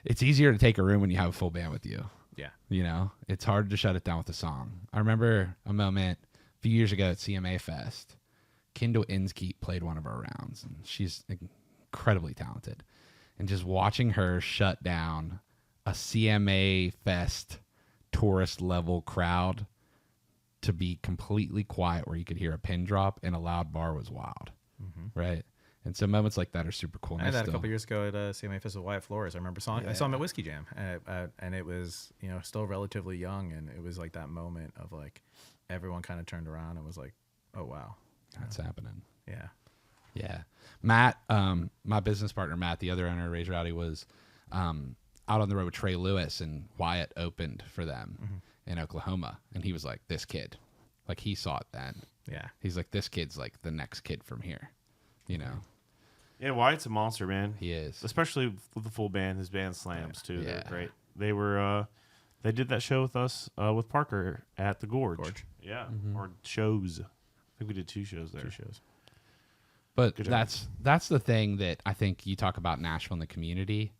It's easier to take a room when you have a full band with you. Yeah. It's hard to shut it down with a song. I remember a moment a few years ago at CMA Fest. Kendall Inskeep played one of our rounds, and she's incredibly talented. And just watching her shut down a CMA Fest tourist level crowd to be completely quiet where you could hear a pin drop in a loud bar was wild. Right? And so moments like that are super cool. I had that a couple years ago at CMA Fest with Wyatt Flores. I remember I saw him at Whiskey Jam, and it was still relatively young, and it was like that moment of like everyone kind of turned around and was like, "Oh wow, that's happening." Yeah, yeah. Matt, my business partner Matt, the other owner of Raise Rowdy, was out on the road with Trey Lewis, and Wyatt opened for them in Oklahoma, and he was like, "This kid," like he saw it then. Yeah, he's like, "This kid's like the next kid from here," Yeah, Wyatt's a monster, man. He is. Especially with the full band. His band slams, too. They're great. They were, they did that show with us, with Parker at the Gorge. Yeah. Or shows. I think we did 2 shows there. 2 shows. But that's the thing that I think you talk about Nashville and the community.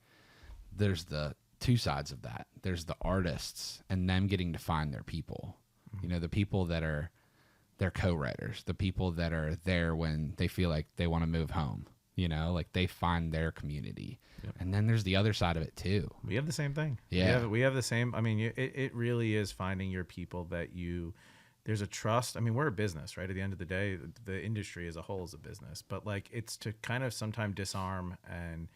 There's the 2 sides of that. There's the artists and them getting to find their people. The people that are their co-writers, the people that are there when they feel like they want to move home. Like they find their community. And then there's the other side of it too. We have the same thing. Yeah. We have the same. I mean, it really is finding your people that there's a trust. I mean, we're a business, right? At the end of the day, the industry as a whole is a business, but like it's to kind of sometimes disarm and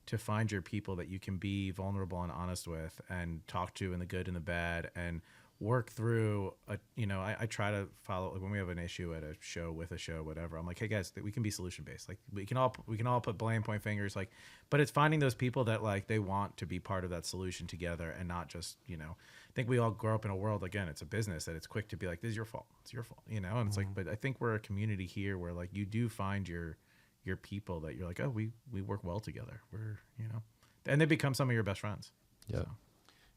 to find your people that you can be vulnerable and honest with and talk to in the good and the bad and work through I try to follow, like when we have an issue at a show with a show, whatever, I'm like, hey guys, we can be solution based. Like we can all put blame, point fingers, like, but it's finding those people that like they want to be part of that solution together and not just, I think we all grow up in a world, again, it's a business that it's quick to be like, this is your fault. It's your fault, and it's like, but I think we're a community here where like you do find your people that you're like, oh, we work well together. We're, and they become some of your best friends. Yeah. So.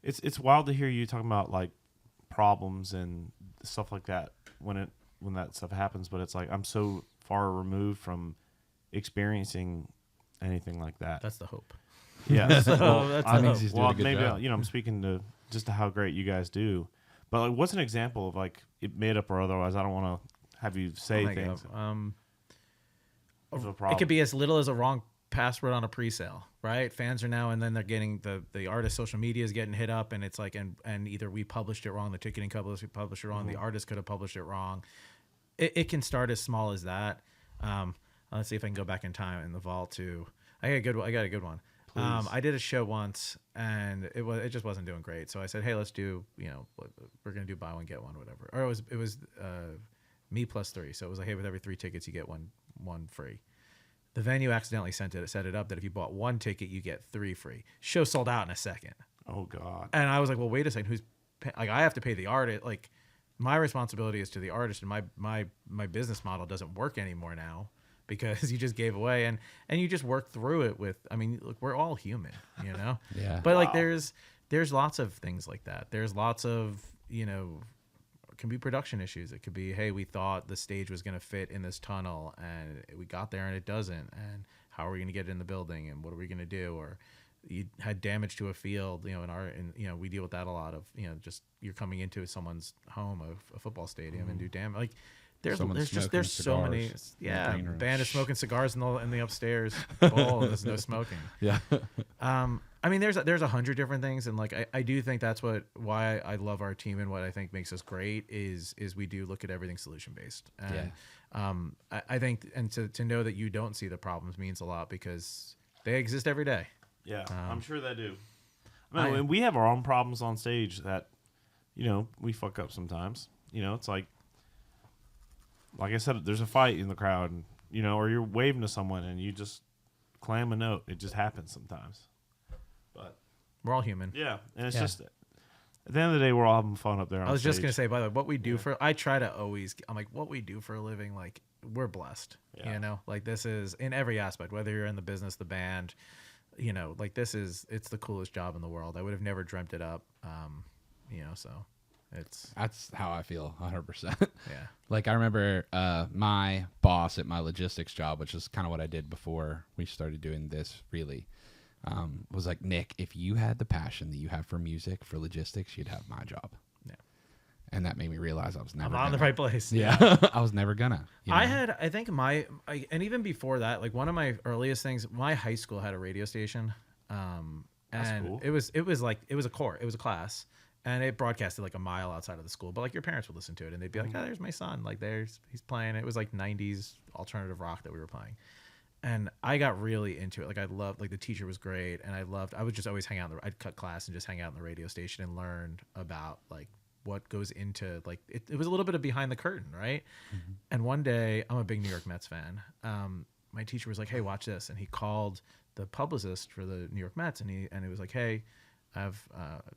It's wild to hear you talking about like problems and stuff like that when that stuff happens, but it's like I'm so far removed from experiencing anything like that. That's the hope. Yeah. So Well, that's I the mean, hope. he's doing well, a good maybe job. I'm speaking to just to how great you guys do, but like, what's an example of like it made up or otherwise? I don't want to have you say Think things. of, of a it problem. could be as little as a wrong password on a pre-sale, right? Fans are now, and then they're getting the artist social media is getting hit up, and it's like, and either we published it wrong, the ticketing company published it wrong, the artist could have published it wrong. It can start as small as that. Let's see if I can go back in time in the vault to. I got a good one. I did a show once, and it just wasn't doing great. So I said, hey, let's do, we're gonna do buy one get one, whatever. Or it was me plus 3. So it was like, hey, with every 3 tickets you get one free. The venue accidentally set it up that if you bought 1 ticket, you get 3 free. Show sold out in a second. Oh God. And I was like, well, wait a second, I have to pay the artist. Like, my responsibility is to the artist, and my business model doesn't work anymore now because you just gave away, and you just work through it with. I mean, look, we're all human, Yeah. But like, there's lots of things like that. There's lots of it can be production issues. It could be, hey, we thought the stage was going to fit in this tunnel, and we got there and it doesn't. And how are we going to get it in the building? And what are we going to do? Or you had damage to a field. We deal with that a lot of. Just you're coming into someone's home, a football stadium, and do damage. Like there's so many. Yeah, band is smoking cigars in the upstairs. Oh, there's no smoking. Yeah. I mean, there's 100 different things, and like I do think that's why I love our team, and what I think makes us great is we do look at everything solution based. And I think, and to know that you don't see the problems means a lot because they exist every day. Yeah, I'm sure they do. And we have our own problems on stage that, we fuck up sometimes. It's like I said, there's a fight in the crowd, and, or you're waving to someone and you just clam a note. It just happens sometimes. But we're all human. yeah, and it's just at the end of the day, we're all having fun up there. I was just gonna say, by the way, what we do I try to always. I'm like, what we do for a living, like we're blessed. Yeah. Like this is in every aspect, whether you're in the business, the band, like it's the coolest job in the world. I would have never dreamt it up. So That's how I feel 100%. Yeah. Like I remember my boss at my logistics job, which is kind of what I did before we started doing this really, was like, Nick, if you had the passion that you have for music, for logistics, you'd have my job. Yeah. And that made me realize I was never I'm on the right place. Yeah. I was never gonna. I think and even before that, like one of my earliest things, my high school had a radio station. And cool. it was a class. And it broadcasted like a mile outside of the school, but like your parents would listen to it and they'd be like, "Oh, there's my son. Like he's playing." It was like 90s alternative rock that we were playing. And I got really into it. Like I loved, like the teacher was great. And I would just always hang out I'd cut class and just hang out in the radio station and learned about like what goes into like, it was a little bit of behind the curtain. Right. Mm-hmm. And one day I'm a big New York Mets fan. My teacher was like, "Hey, watch this." And he called the publicist for the New York Mets. And it was like, "Hey,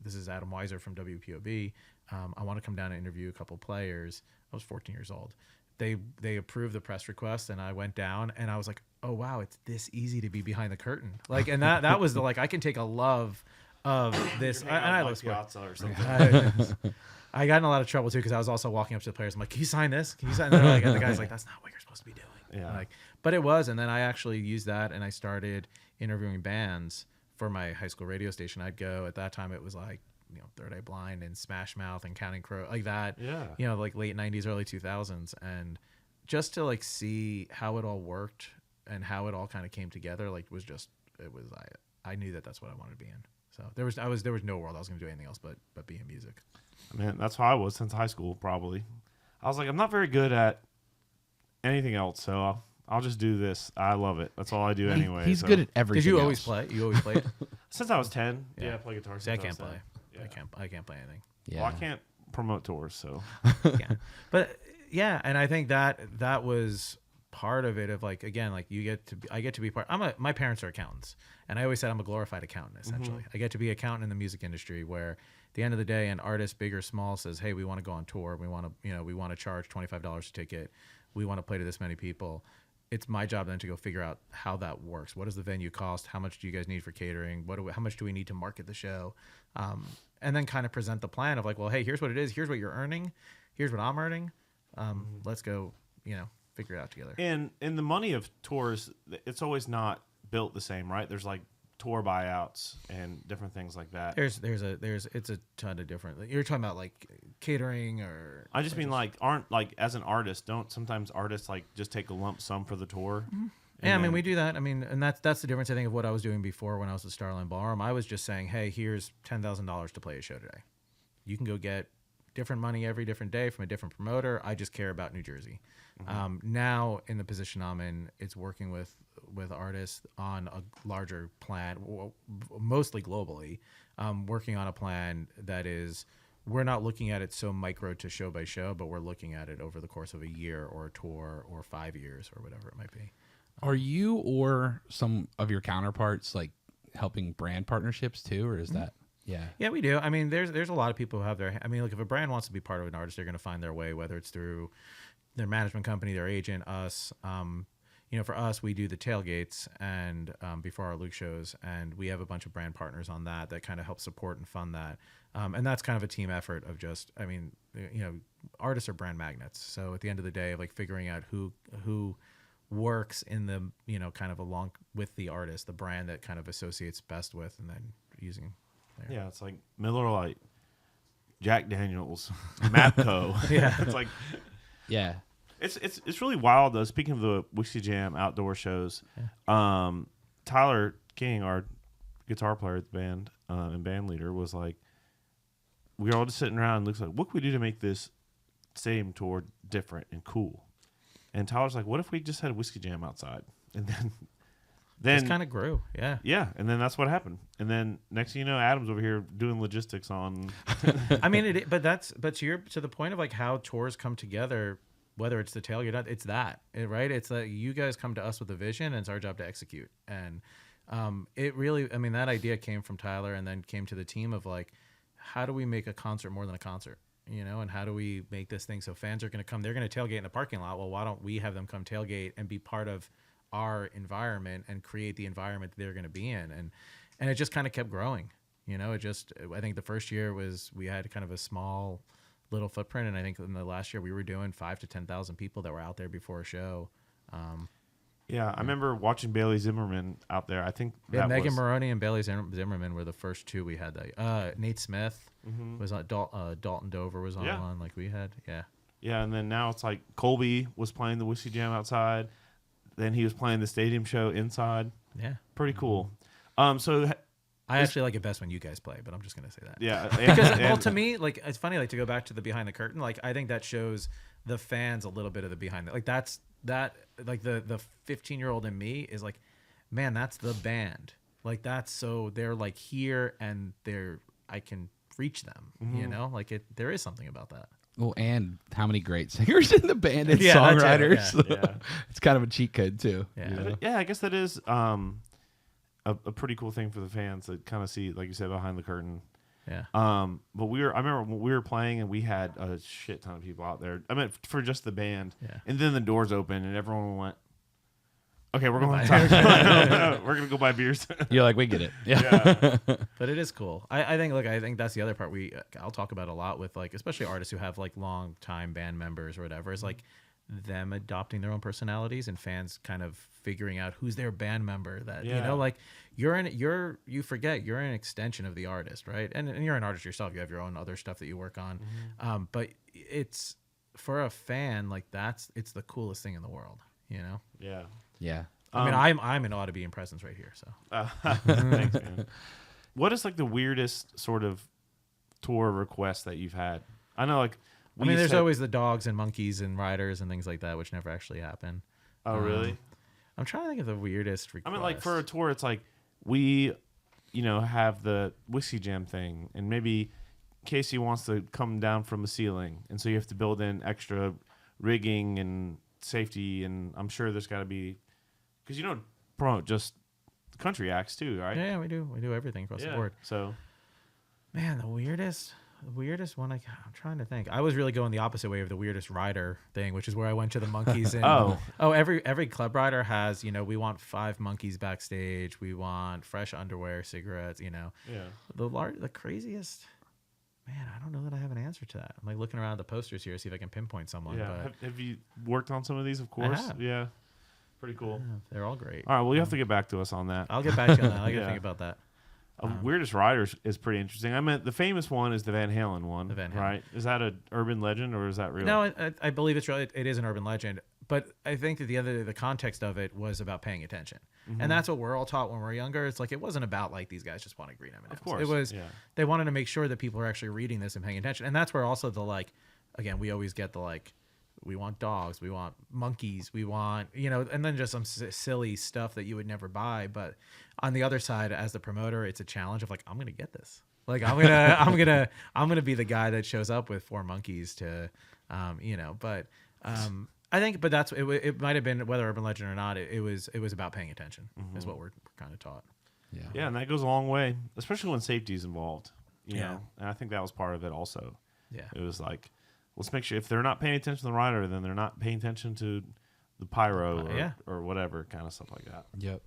this is Adam Weiser from WPOB. I want to come down and interview a couple players." I was 14 years old. They approved the press request, and I went down, and I was like, "Oh wow, it's this easy to be behind the curtain." Like, and that was the like I can take a love of this. And I love sports. or something. I got in a lot of trouble too because I was also walking up to the players. I'm like, "Can you sign this? Can you sign?" And the guy's like, "That's not what you're supposed to be doing." Yeah. But it was, and then I actually used that, and I started interviewing bands for my high school radio station. I'd go, at that time it was like, Third Eye Blind and Smash Mouth and Counting Crow, like that. Yeah. Like late 90s, early 2000s. And just to like see how it all worked and how it all kind of came together, like I knew that's what I wanted to be in. So there was no world I was going to do anything else but be in music. Man, that's how I was since high school, probably. I was like, I'm not very good at anything else, so I'll just do this. I love it. That's all I do anyway. He's good at everything. Did you always else. play? You always played? Since I was 10. Yeah. Yeah, I play guitar. See, I since can't was play. 10. Yeah. I can't play anything. Yeah. Well, I can't promote tours, so. Yeah. But yeah, and I think that was part of it. Of like, again, like I get to be part. My parents are accountants, and I always said I'm a glorified accountant. Essentially, I get to be an accountant in the music industry, where at the end of the day, an artist, big or small, says, "Hey, we want to go on tour. We want to charge $25 a ticket. We want to play to this many people." it's my job then to go figure out how that works. What does the venue cost? How much do you guys need for catering? How much do we need to market the show? And then kind of present the plan of like, well, hey, here's what it is. Here's what you're earning. Here's what I'm earning. Let's go, figure it out together. And in the money of tours, it's always not built the same, right? There's like tour buyouts and different things like that. It's a ton of different. You're talking about like catering or. I just mean aren't as an artist, don't sometimes artists like just take a lump sum for the tour? Mm-hmm. Yeah, I mean we do that. I mean, and that's the difference I think of what I was doing before when I was at Starland Ballroom. I was just saying, hey, here's $10,000 to play a show today. You can go get different money every different day from a different promoter. I just care about New Jersey. Now in the position I'm in, it's working with artists on a larger plan, mostly globally, working on a plan that is, we're not looking at it so micro to show by show, but we're looking at it over the course of a year or a tour or 5 years or whatever it might be. Are you or some of your counterparts like helping brand partnerships too, or is that? Yeah, we do. I mean, there's a lot of people who have their. I mean, look, if a brand wants to be part of an artist, they're going to find their way, whether it's through their management company, their agent, us. For us, we do the tailgates and before our Luke shows, and we have a bunch of brand partners on that kind of help support and fund that. And that's kind of a team effort of just, I mean, artists are brand magnets. So at the end of the day, like figuring out who works in the, kind of along with the artist, the brand that kind of associates best with, and then using. There. Yeah, it's like Miller Lite, Jack Daniels, Mapco. Yeah, it's like, Yeah. It's really wild though. Speaking of the Whiskey Jam outdoor shows, Tyler King, our guitar player at the band and band leader, was like, we were all just sitting around and looks like, what can we do to make this stadium tour different and cool? And Tyler's like, what if we just had a Whiskey Jam outside? And then it kind of grew. Yeah. Yeah, and then that's what happened. And then next thing you know, Adam's over here doing logistics on. I mean, but to the point of like how tours come together. Whether it's the tailgate, it's that, right? It's like you guys come to us with a vision, and it's our job to execute. And it really, I mean, that idea came from Tyler, and then came to the team of like, how do we make a concert more than a concert, and how do we make this thing so fans are going to come? They're going to tailgate in the parking lot. Well, why don't we have them come tailgate and be part of our environment and create the environment that they're going to be in? And it just kind of kept growing. I think the first year we had kind of a small little footprint, and I think in the last year we were doing 5,000 to 10,000 people that were out there before a show. I remember watching Bailey Zimmerman out there. I think Megan Maroney and Bailey Zimmerman were the first two we had. That Nate Smith was on. Dalton Dover was on one. Like we had, yeah. And then now it's like Colby was playing the Whiskey Jam outside. Then he was playing the stadium show inside. Yeah, pretty cool. I actually like it best when you guys play, but I'm just gonna say that. Yeah, because to me, like it's funny, like to go back to the behind the curtain. Like I think that shows the fans a little bit of the behind. Like that's like the 15-year-old in me is like, man, that's the band. Like that's so they're like here and I can reach them. Like there is something about that. Well, and how many great singers in the band and Yeah, songwriters. Yeah. It's kind of a cheat code too. Yeah, I guess that is a pretty cool thing for the fans to kind of see, like you said, behind the curtain. Yeah. But I remember when we were playing and we had a shit ton of people out there. I mean, for just the band. Yeah. And then the doors opened and everyone went, okay, we're going to we're going to go buy beers. You're like, we get it. Yeah. But it is cool. I think that's the other part I'll talk about a lot with like, especially artists who have like long time band members or whatever, is like them adopting their own personalities and fans kind of figuring out who's their band member that, like you forget you're an extension of the artist, right? And you're an artist yourself. You have your own other stuff that you work on. But it's for a fan, like it's the coolest thing in the world, Yeah. Yeah. I mean, I'm in awe to be in presence right here. So thanks, man. What is like the weirdest sort of tour request that you've had? I know, like, there's always the dogs and monkeys and riders and things like that, which never actually happen. Oh, really? I'm trying to think of the weirdest request. I mean, like for a tour, it's like we, have the Whiskey Jam thing, and maybe Casey wants to come down from the ceiling, and so you have to build in extra rigging and safety, and I'm sure there's got to be, because you don't promote just country acts too, right? Yeah, we do everything across the board. So, man, the weirdest. The weirdest one, I'm trying to think. I was really going the opposite way of the weirdest rider thing, which is where I went to the monkeys. And, every club rider has, we want 5 monkeys backstage. We want fresh underwear, cigarettes, Yeah. The craziest, man, I don't know that I have an answer to that. I'm like looking around at the posters here to see if I can pinpoint someone. Yeah. But Have you worked on some of these, of course? have. Yeah. Pretty cool. yeah, they're all great. All right. Well, you have to get back to us on that. I'll get back to you on that. I got to Yeah. think about that. Weirdest riders is pretty interesting. I meant the famous one is the Van Halen one, The Van Halen. right? Is that an urban legend or is that real? No, I believe it's real. It is an urban legend, but I think that the context of it was about paying attention, and that's what we're all taught when we're younger. It's like it wasn't about like these guys just wanted green M&Ms. Of course, it was. yeah. They wanted to make sure that people are actually reading this and paying attention, and that's where also the like, again, we always get the like, we want dogs, we want monkeys, we want and then just some silly stuff that you would never buy. But on the other side, as the promoter, it's a challenge of like, I'm gonna get this. Like I'm gonna be the guy that shows up with 4 monkeys to, But I think, but that's it. Might have been whether urban legend or not. It was about paying attention. Is what we're kind of taught. Yeah. Yeah, and that goes a long way, especially when safety is involved. You Yeah. know, and I think that was part of it also. Yeah. It was like, let's make sure if they're not paying attention to the rider, then they're not paying attention to the pyro or whatever kind of stuff like that. Yep.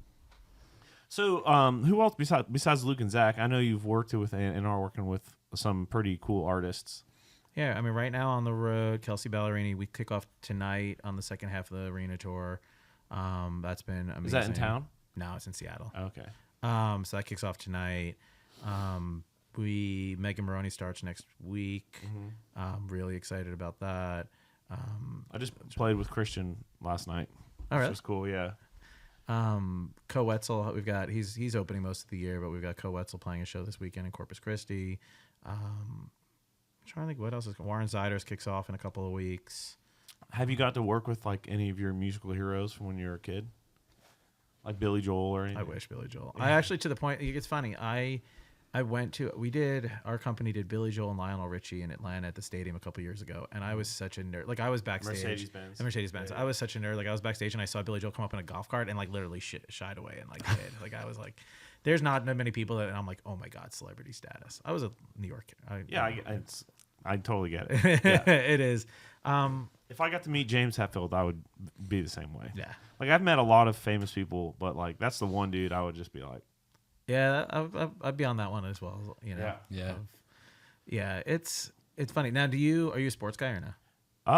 So, who else besides Luke and Zach? I know you've worked with and are working with some pretty cool artists. Yeah, I mean, right now on the road, Kelsey Ballerini. We kick off tonight on the second half of the arena tour. That's been amazing. Is that in town? No, it's in Seattle. Okay. So that kicks off tonight. Megan Maroney starts next week. Really excited about that. I just played with Christian last night. Oh, really? Which was cool, yeah. Co Wetzel, we've got he's opening most of the year, but we've got Co Wetzel playing a show this weekend in Corpus Christi. I'm trying to think what else is Warren Ziders kicks off in a couple of weeks. Have you got to work with like any of your musical heroes from when you were a kid? Like Billy Joel or anything? I wish Billy Joel. I actually, to the point, it's funny. Our company did Billy Joel and Lionel Richie in Atlanta at the stadium a couple years ago, and I was such a nerd. Like I was backstage. Mercedes-Benz. Yeah. I was such a nerd. Like I was backstage and I saw Billy Joel come up in a golf cart and like literally shied away and like did. Like I was like, there's not many people that, and I'm like, oh my god, celebrity status. I was a New York. I totally get it. Yeah. It is. If I got to meet James Hetfield, I would be the same way. Yeah. Like I've met a lot of famous people, but like that's the one dude I would just be like, Yeah, I'd be on that one as well. Yeah. Yeah. It's funny. Now, are you a sports guy or no?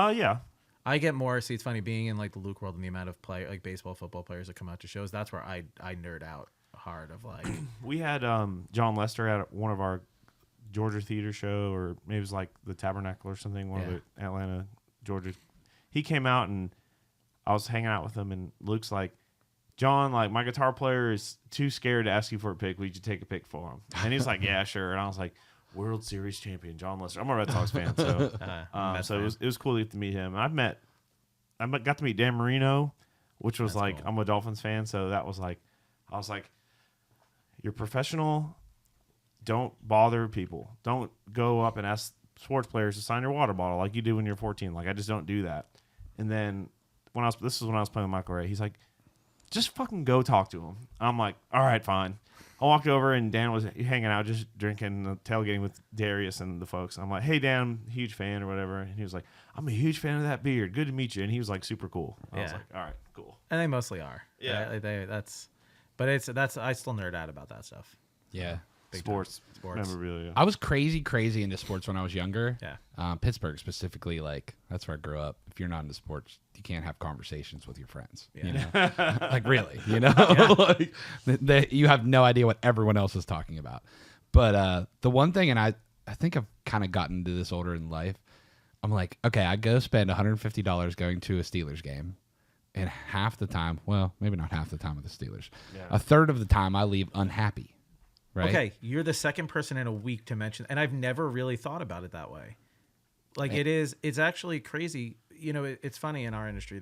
Yeah. I get more. See, it's funny being in like the Luke world and the amount of like baseball, football players that come out to shows. That's where I nerd out hard of like. We had John Lester at one of our Georgia theater show, or maybe it was like the Tabernacle or something, one of the Atlanta, Georgia. He came out and I was hanging out with him, and Luke's like, John, like my guitar player is too scared to ask you for a pick. Would you take a pick for him? And he was like, yeah, sure. And I was like, World Series champion John Lester. I'm a Red Sox fan, so it was cool to get to meet him. I got to meet Dan Marino, which was like, cool. I'm a Dolphins fan, so that was like, I was like, you're professional. Don't bother people. Don't go up and ask sports players to sign your water bottle like you do when you're 14. Like I just don't do that. And then this is when I was playing with Michael Ray. He's like, just fucking go talk to him. I'm like, all right, fine. I walked over and Dan was hanging out, just drinking, tailgating with Darius and the folks. I'm like, hey, Dan, huge fan or whatever. And he was like, I'm a huge fan of that beard. Good to meet you. And he was like super cool. I was like, all right, cool. And they mostly are. Yeah. I still nerd out about that stuff. Yeah. Sports memorabilia. I was crazy into sports when I was younger. Yeah. Pittsburgh specifically, like that's where I grew up. If you're not into sports, you can't have conversations with your friends. Yeah. You know, like really, you know, like you have no idea what everyone else is talking about. But the one thing, and I think I've kind of gotten to this older in life. I'm like, okay, I go spend $150 going to a Steelers game, and half the time, well, maybe not half the time with the Steelers, a third of the time I leave unhappy. Right? Okay, you're the second person in a week to mention, and I've never really thought about it that way. Like it's actually crazy. You know, it's funny in our industry.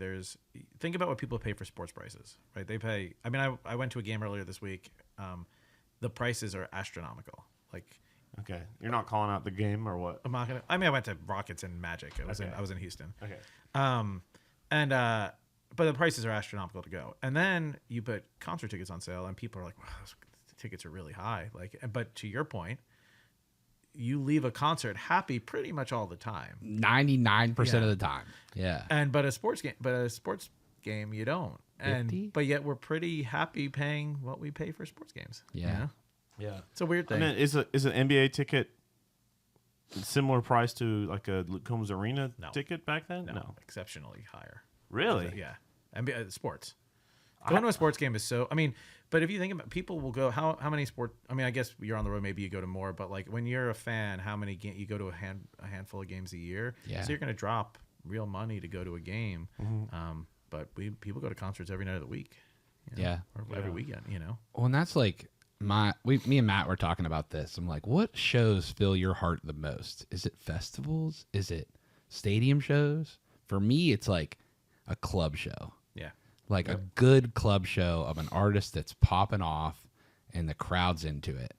Think about what people pay for sports prices, right? They pay. I mean, I went to a game earlier this week. The prices are astronomical. Like, okay, you're not calling out the game or what? I'm not gonna. I mean, I went to Rockets and Magic. I was in Houston. Okay. But the prices are astronomical to go, and then you put concert tickets on sale, and people are like, wow, tickets are really high. Like, but to your point, you leave a concert happy pretty much all the time. 99% of the time. Yeah. But a sports game, you don't. 50? But yet we're pretty happy paying what we pay for sports games. Yeah. You know? Yeah. It's a weird thing. I mean, is an NBA ticket similar price to like a Combs Arena ticket back then? No. Exceptionally higher. Really? Yeah. NBA sports. Going to a sports game is so. I mean, but if you think about, people will go. How many sport? I mean, I guess you're on the road. Maybe you go to more. But like when you're a fan, how many you go to a handful of games a year? Yeah. So you're going to drop real money to go to a game. But people go to concerts every night of the week. You know, Yeah. Or every weekend. You know. Well, and that's like me and Matt were talking about this. I'm like, what shows fill your heart the most? Is it festivals? Is it stadium shows? For me, it's like a club show. Yeah. Like a good club show of an artist that's popping off and the crowd's into it.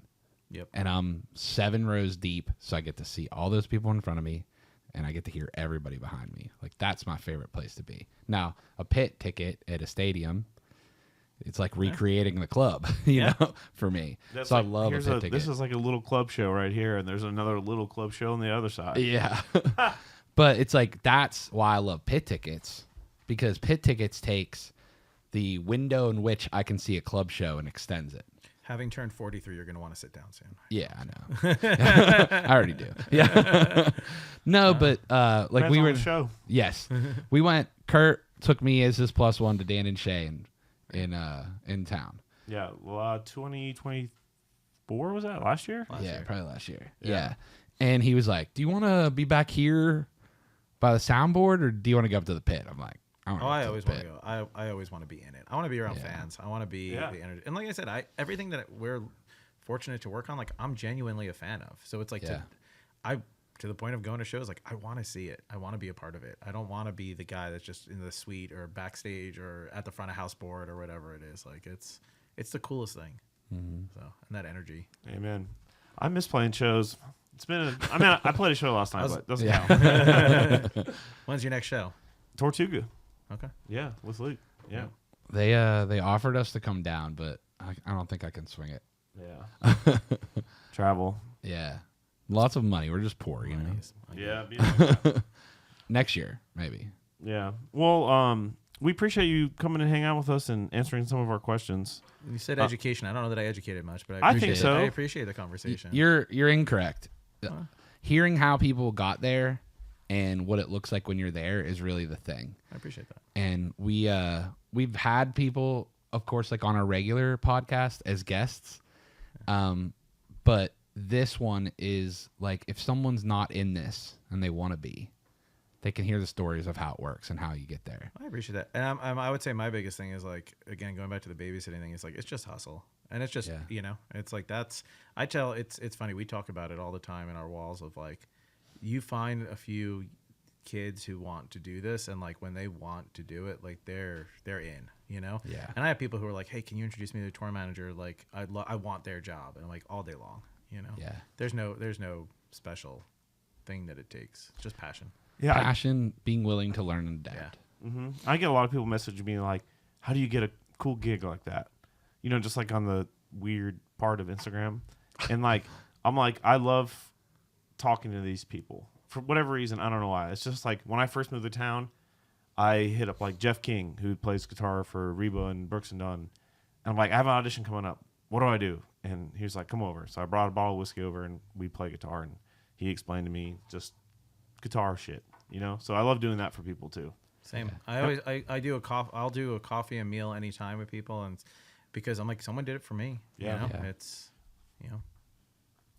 Yep. And I'm 7 rows deep, so I get to see all those people in front of me and I get to hear everybody behind me. Like that's my favorite place to be. Now, a pit ticket at a stadium, it's like recreating the club, you know, for me. That's so like, I love a pit ticket. This is like a little club show right here, and there's another little club show on the other side. Yeah. But it's like that's why I love pit tickets, because pit tickets takes the window in which I can see a club show and extends it. Having turned 43, you're going to want to sit down soon. Yeah, I know. I already do. Yeah. No, but like we were on the show. Yes. We went. Kurt took me as his +1 to Dan and Shay in town. Yeah, 2024 was that last year? Probably last year. Yeah. And he was like, "Do you want to be back here by the soundboard, or do you want to go up to the pit?" I'm like, I always want to go. I always want to be in it. I want to be around fans. I want to be Yeah. the energy. And like I said, everything that we're fortunate to work on, like I'm genuinely a fan of. So it's like to the point of going to shows, like I want to see it. I want to be a part of it. I don't want to be the guy that's just in the suite or backstage or at the front of house board or whatever it is. Like it's the coolest thing. So and that energy. Amen. I miss playing shows. It's been. I played a show last night, but it doesn't count. When's your next show? Tortuga. Okay. Yeah, with Luke. Yeah. They offered us to come down, but I don't think I can swing it. Yeah. Travel. Yeah. Lots of money. We're just poor, you know. Yeah. Next year, maybe. Yeah. Well, we appreciate you coming and hanging out with us and answering some of our questions. You said education. I don't know that I educated much, but I think so. I appreciate the conversation. You're incorrect. Hearing how people got there and what it looks like when you're there is really the thing. I appreciate that. And we've had people, of course, like on our regular podcast as guests. But this one is like if someone's not in this and they want to be, they can hear the stories of how it works and how you get there. I appreciate that. And I would say my biggest thing is like, again, going back to the babysitting thing, it's like, it's just hustle. And it's just, you know, it's like, it's funny. We talk about it all the time in our walls of like, you find a few kids who want to do this. And like, when they want to do it, like they're in, you know? Yeah. And I have people who are like, hey, can you introduce me to the tour manager? Like I want their job. And I'm like all day long, you know? Yeah. There's no special thing that it takes. It's just passion. Yeah. Passion, being willing to learn and adapt. Mm-hmm. I get a lot of people message me like, how do you get a cool gig like that? You know, just like on the weird part of Instagram. And like, I'm like, I love talking to these people for whatever reason. I don't know why. It's just like when I first moved to town, I hit up like Jeff King, who plays guitar for Reba and Brooks and Dunn. And I'm like, I have an audition coming up. What do I do? And he was like, come over. So I brought a bottle of whiskey over and we play guitar. And he explained to me just guitar shit, you know? So I love doing that for people too. Same. I always I do I'll do a coffee and meal anytime with people, and because I'm like, someone did it for me. Yeah. You know? Yeah. It's, you know.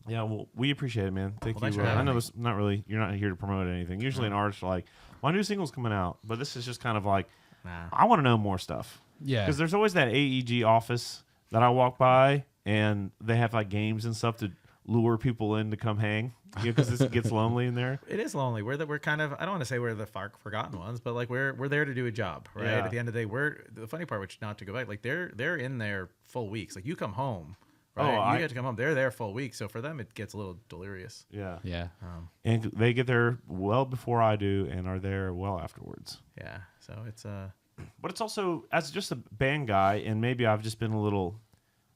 Yeah, well, we appreciate it, man. Thank Thanks you. for I having know me. it's not really, you're not here to promote anything. Usually an artist are like, my new single's coming out, but this is just kind of like, Nah. I want to know more stuff. Yeah. Because there's always that AEG office that I walk by, and they have like games and stuff to lure people in to come hang. Because it gets lonely in there. It is lonely. We're kind of, I don't want to say we're the forgotten ones, but like we're there to do a job, right? Yeah. At the end of the day, we're the funny part, which not to go back, like they're in there full weeks. Like you come home, right? You get to come home. They're there full week, so for them it gets a little delirious. Yeah. Yeah. And they get there well before I do and are there well afterwards. Yeah. So it's But it's also, as just a band guy, and maybe I've just been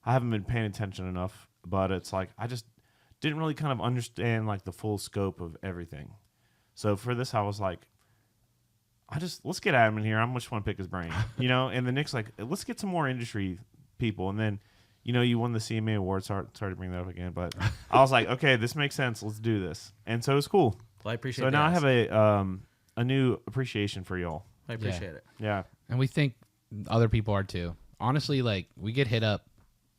I haven't been paying attention enough, but it's like, I just didn't really kind of understand like the full scope of everything. So for this, I was like, let's get Adam in here. I just want to pick his brain, And then Nick's like, let's get some more industry people. And then, you won the CMA award. Sorry to bring that up again, but I was like, okay, this makes sense. Let's do this. And so it's cool. Well, I appreciate. So now I have a new appreciation for y'all. I appreciate it. Yeah. And we think other people are too. Honestly, like we get hit up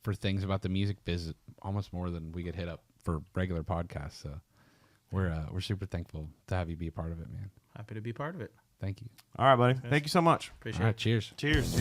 for things about the music biz almost more than we get hit up for regular podcasts. So we're super thankful to have you be a part of it, man. Happy to be part of it. Thank you. All right, buddy. Thank you so much. Appreciate All it. right, cheers. Cheers.